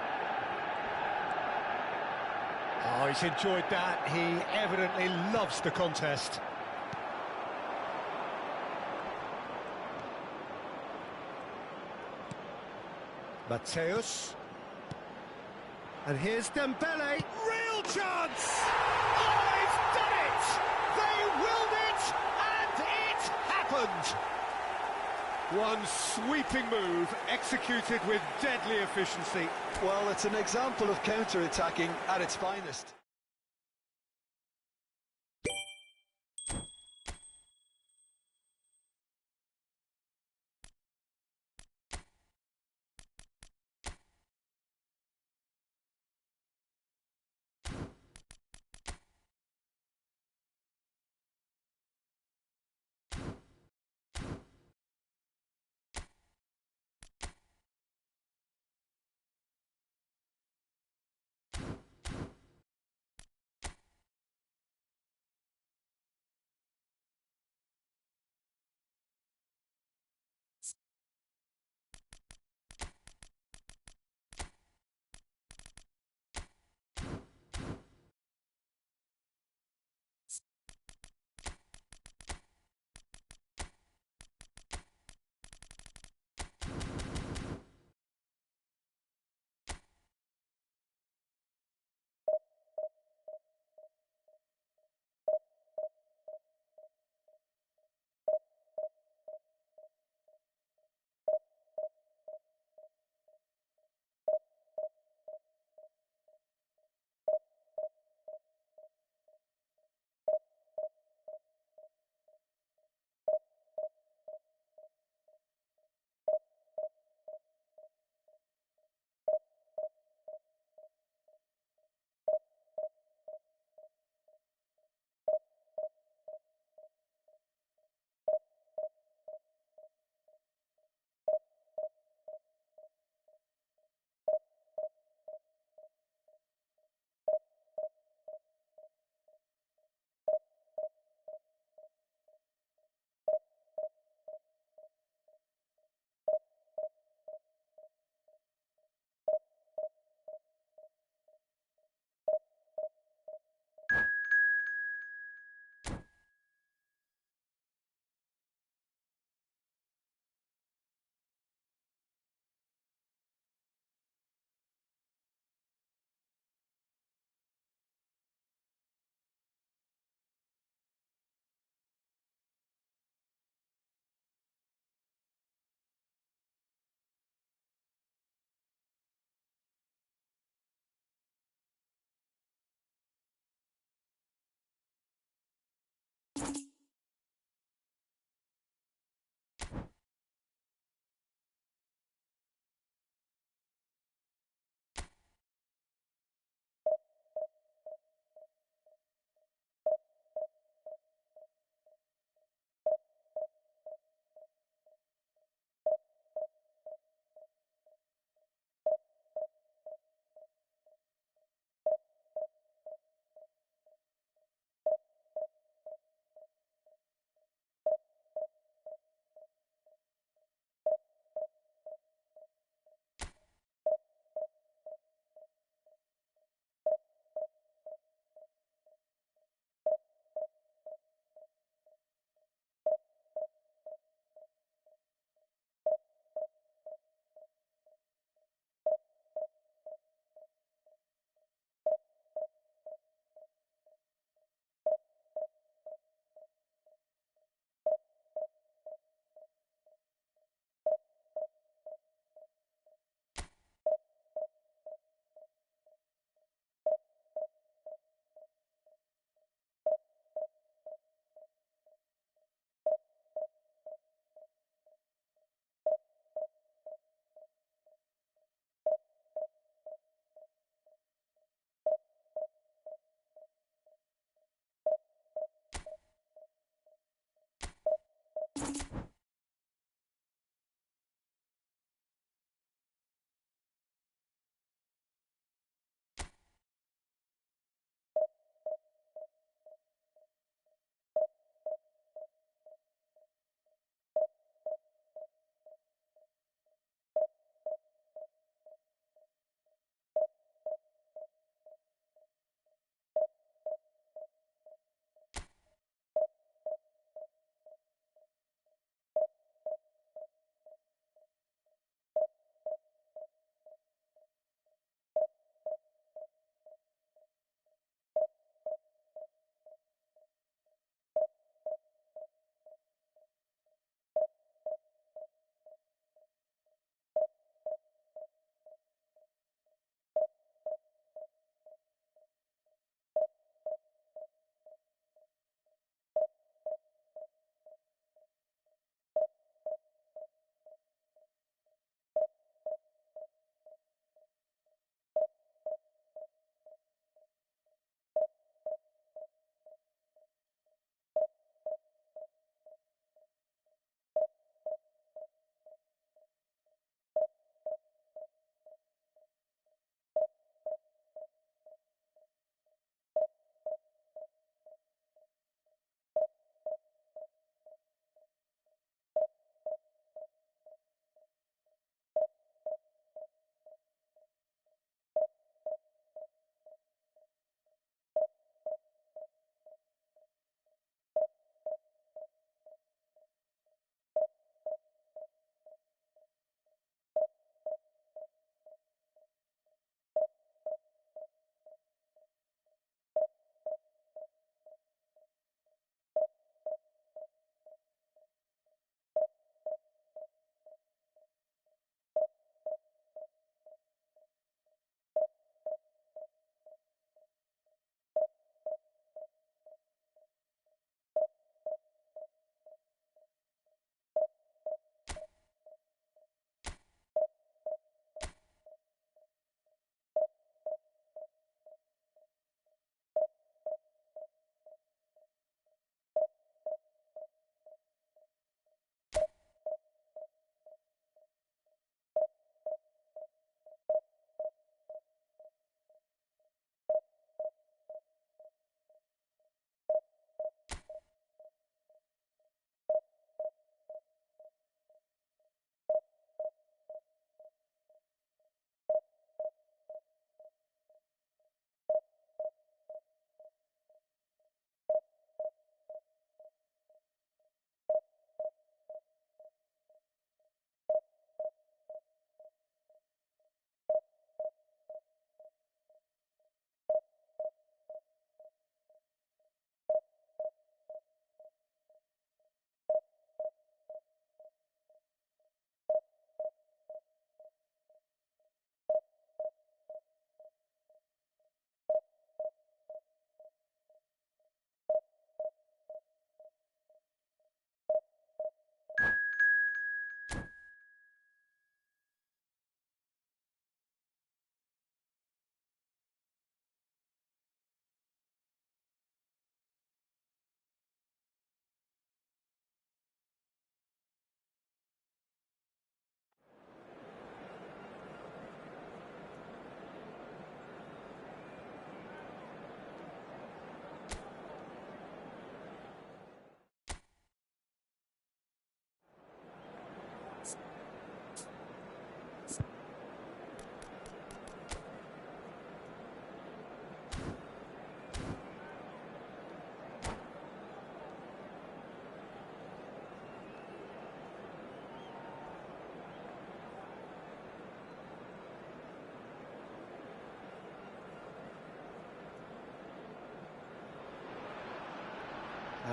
Speaker 1: Oh, he's enjoyed that. He evidently loves the contest. Mateus. And here's Dembele. Real chance! Oh, he's done it! They willed it, and it happened! One sweeping move, executed with deadly efficiency.
Speaker 2: Well, it's an example of counter-attacking at its finest.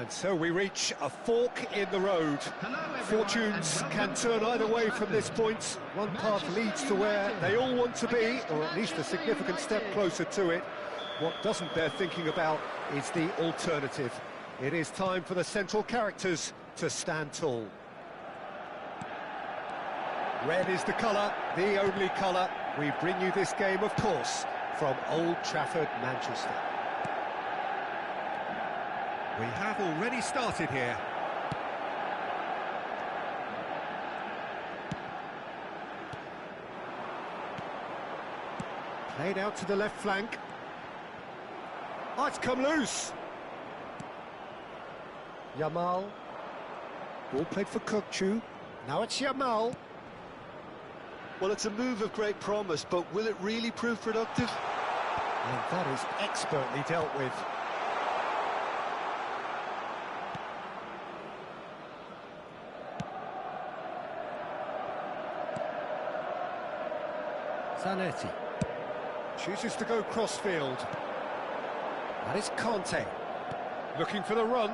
Speaker 1: And so we reach a fork in the road.
Speaker 4: Hello, everyone,
Speaker 1: Fortunes
Speaker 4: and
Speaker 1: can
Speaker 4: welcome
Speaker 1: turn
Speaker 4: to
Speaker 1: either way
Speaker 4: Old
Speaker 1: from this
Speaker 4: Trafford.
Speaker 1: point. One path leads to where they all want to be, or at least a significant step closer to it. What doesn't bear thinking about is the alternative. It is time for the central characters to stand tall. Red is the colour, the only colour. We bring you this game, of course, from Old Trafford, Manchester. We have already started here. Played out to the left flank. Oh, it's come loose. Yamal. Ball played for Kukçu. Now it's Yamal.
Speaker 3: Well, it's a move of great promise, but will it really prove productive?
Speaker 1: And that is expertly dealt with. Zanetti chooses to go crossfield. That is Conte. Looking for the run.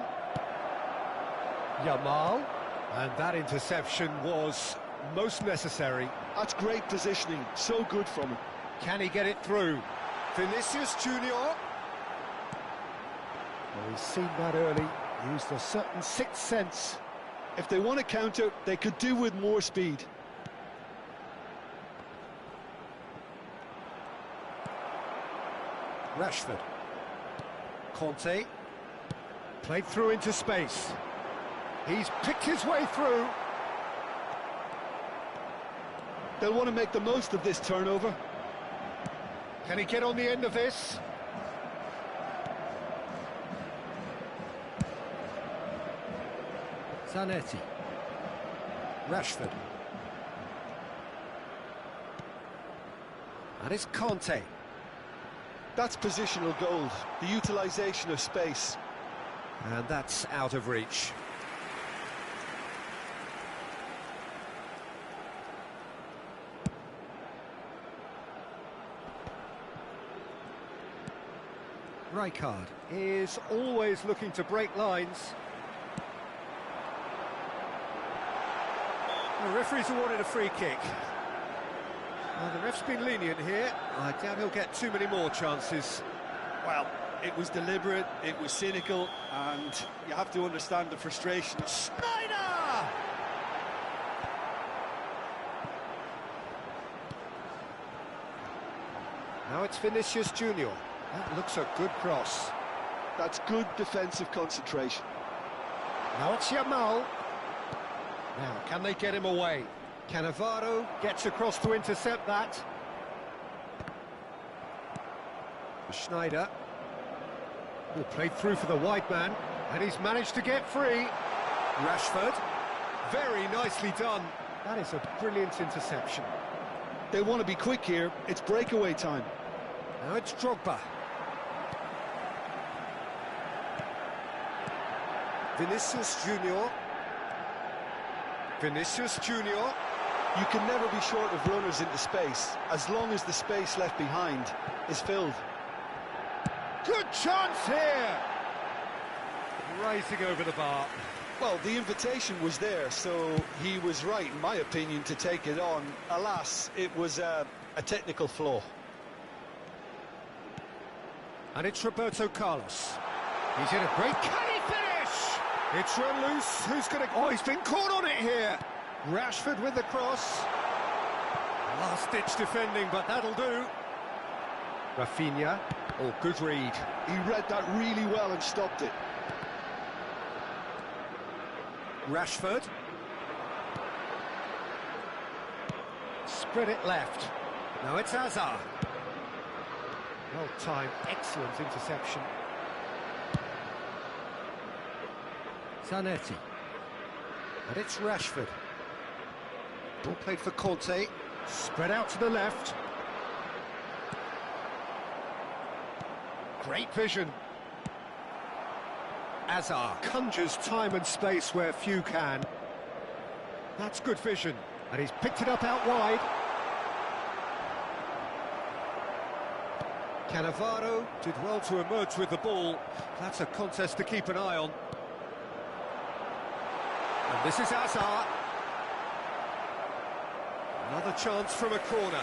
Speaker 1: Yamal. And that interception was most necessary.
Speaker 2: That's great positioning, so good from him.
Speaker 1: Can he get it through? Vinicius Junior. Well, he's seen that early. Used a certain sixth sense.
Speaker 2: If they want to counter, they could do with more speed.
Speaker 1: Rashford. Conte. Played through into space. He's picked his way through.
Speaker 2: They'll want to make the most of this turnover.
Speaker 1: Can he get on the end of this? Zanetti. Rashford. That is Conte.
Speaker 2: That's positional gold, the utilisation of space.
Speaker 1: And that's out of reach. Rijkaard is always looking to break lines. The referee's awarded a free kick. Well, the ref's been lenient here. I doubt he'll get too many more chances.
Speaker 2: Well, it was deliberate, it was cynical, and you have to understand the frustration.
Speaker 1: Snyder! Now it's Vinicius Junior. That looks a good cross.
Speaker 2: That's good defensive concentration.
Speaker 1: Now it's Yamal. Now, can they get him away? Cannavaro gets across to intercept that. Schneider. Who played through for the wide man, and he's managed to get free. Rashford. Very nicely done. That is a brilliant interception.
Speaker 2: They want to be quick here, it's breakaway time.
Speaker 1: Now it's Drogba. Vinicius Junior. Vinicius Junior.
Speaker 2: You can never be short of runners into space, as long as the space left behind is filled.
Speaker 1: Good chance here! Rising over the bar.
Speaker 2: Well, the invitation was there, so he was right, in my opinion, to take it on. Alas, it was a technical flaw.
Speaker 1: And it's Roberto Carlos. He's in a great... Can he finish? It's run loose. Who's going to... Oh, he's been caught on it here. Rashford with the cross. Last-ditch defending, but that'll do. Rafinha. Oh, good read.
Speaker 2: He read that really well and stopped it.
Speaker 1: Rashford. Spread it left. Now it's Hazard. Well timed, excellent interception. Zanetti. And it's Rashford. Ball played for Conte. Spread out to the left. Great vision. Hazard conjures time and space where few can. That's good vision. And he's picked it up out wide. Cannavaro did well to emerge with the ball. That's a contest to keep an eye on. And this is Hazard. Another chance from a corner.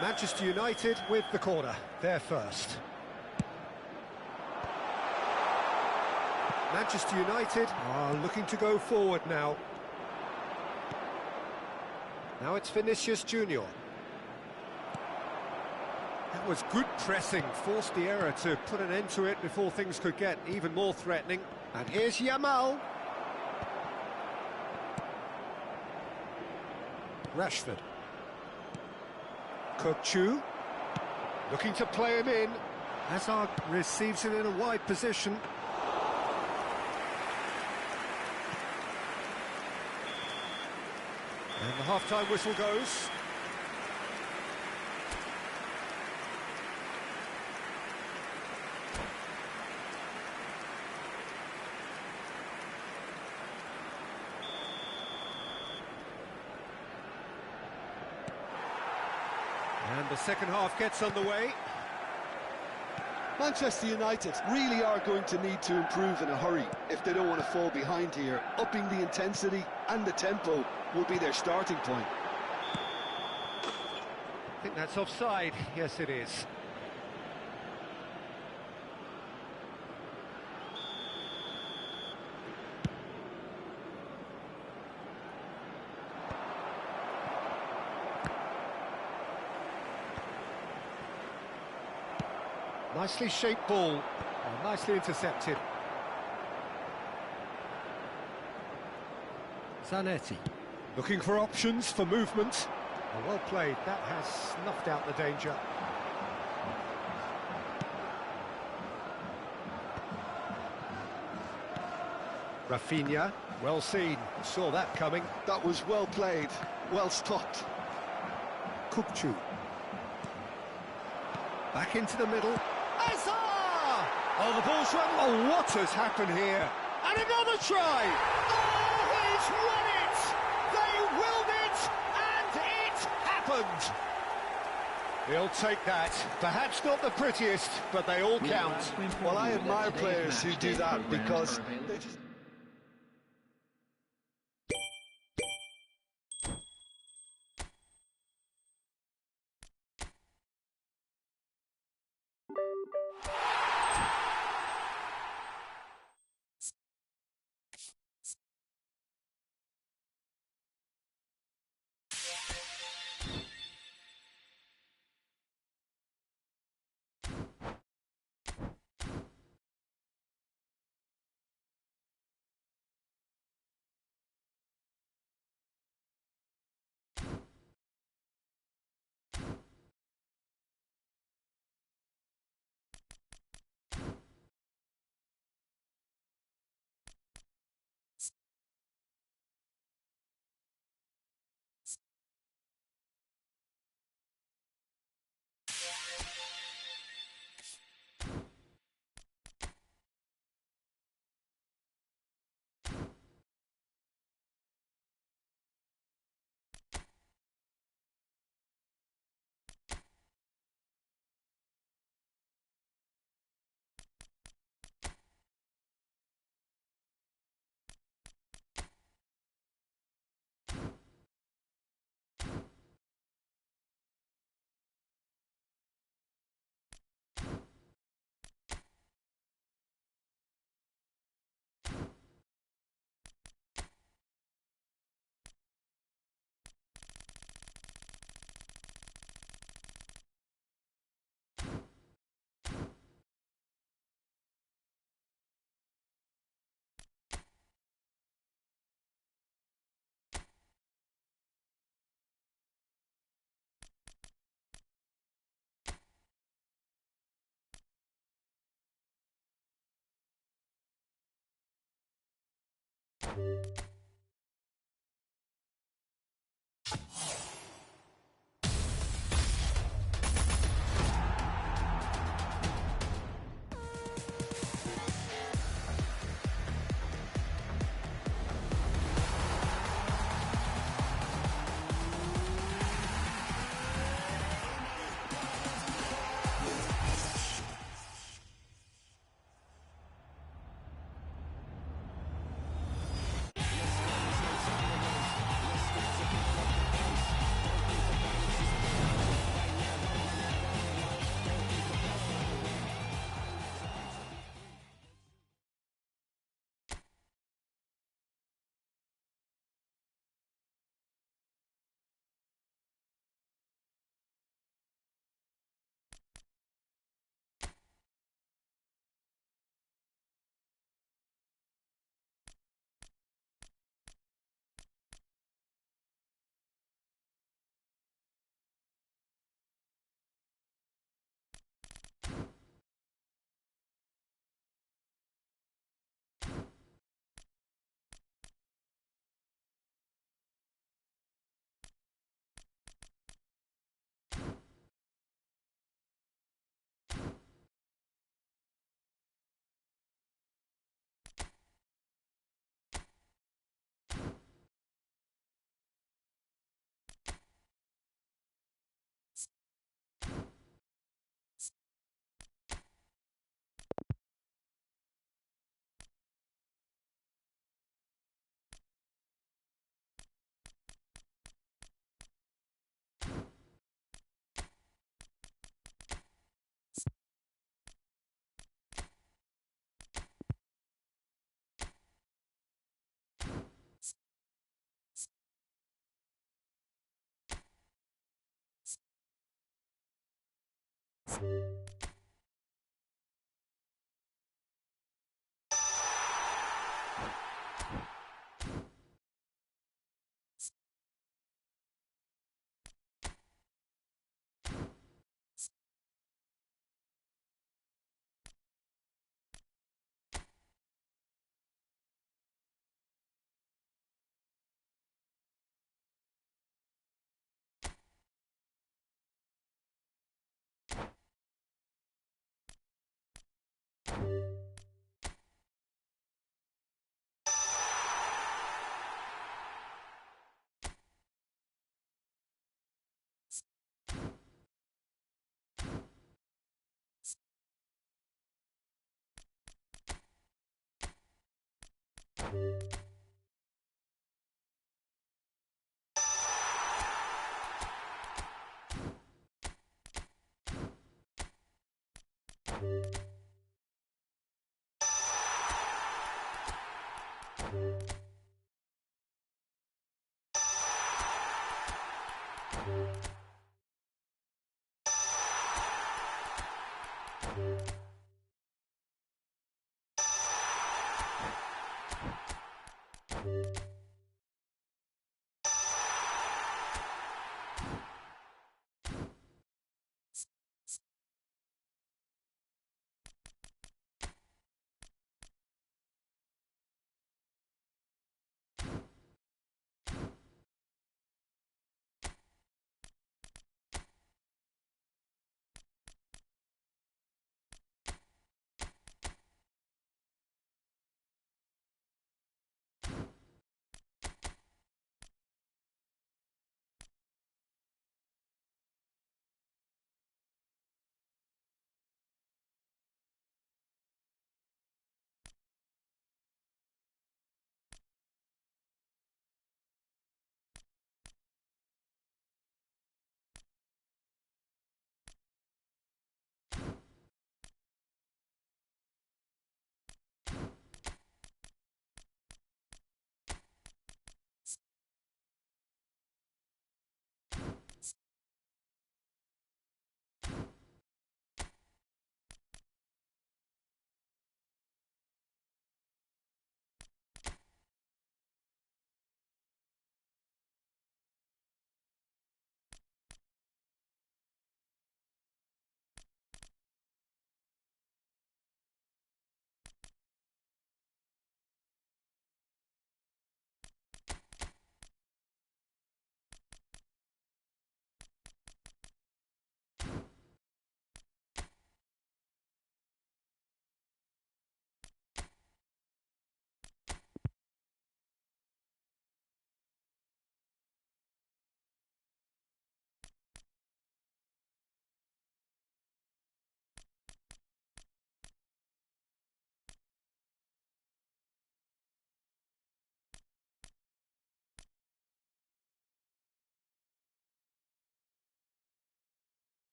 Speaker 1: Manchester United with the corner, they're first. Manchester United are looking to go forward now. Now it's Vinicius Junior. That was good pressing, forced the error to put an end to it before things could get even more threatening. And here's Yamal. Rashford. Kukçu, looking to play him in. Hazard receives it in a wide position. And the half-time whistle goes. And the second half gets underway.
Speaker 2: Manchester United really are going to need to improve in a hurry if they don't want to fall behind here. Upping the intensity and the tempo will be their starting point.
Speaker 1: I think that's offside. Yes, it is. Nicely shaped ball, nicely intercepted. Zanetti, looking for options for movement. Well played, that has snuffed out the danger. Rafinha, well seen, saw that coming.
Speaker 2: That was well played, well stopped.
Speaker 1: Kukçu. Back into the middle. Hazard! Oh, the ball's run. Oh, what has happened here? And another try! Oh, he's won it! They willed it, and it happened! He'll take that. Perhaps not the prettiest, but they all count.
Speaker 2: Well, I admire players who do that because they just...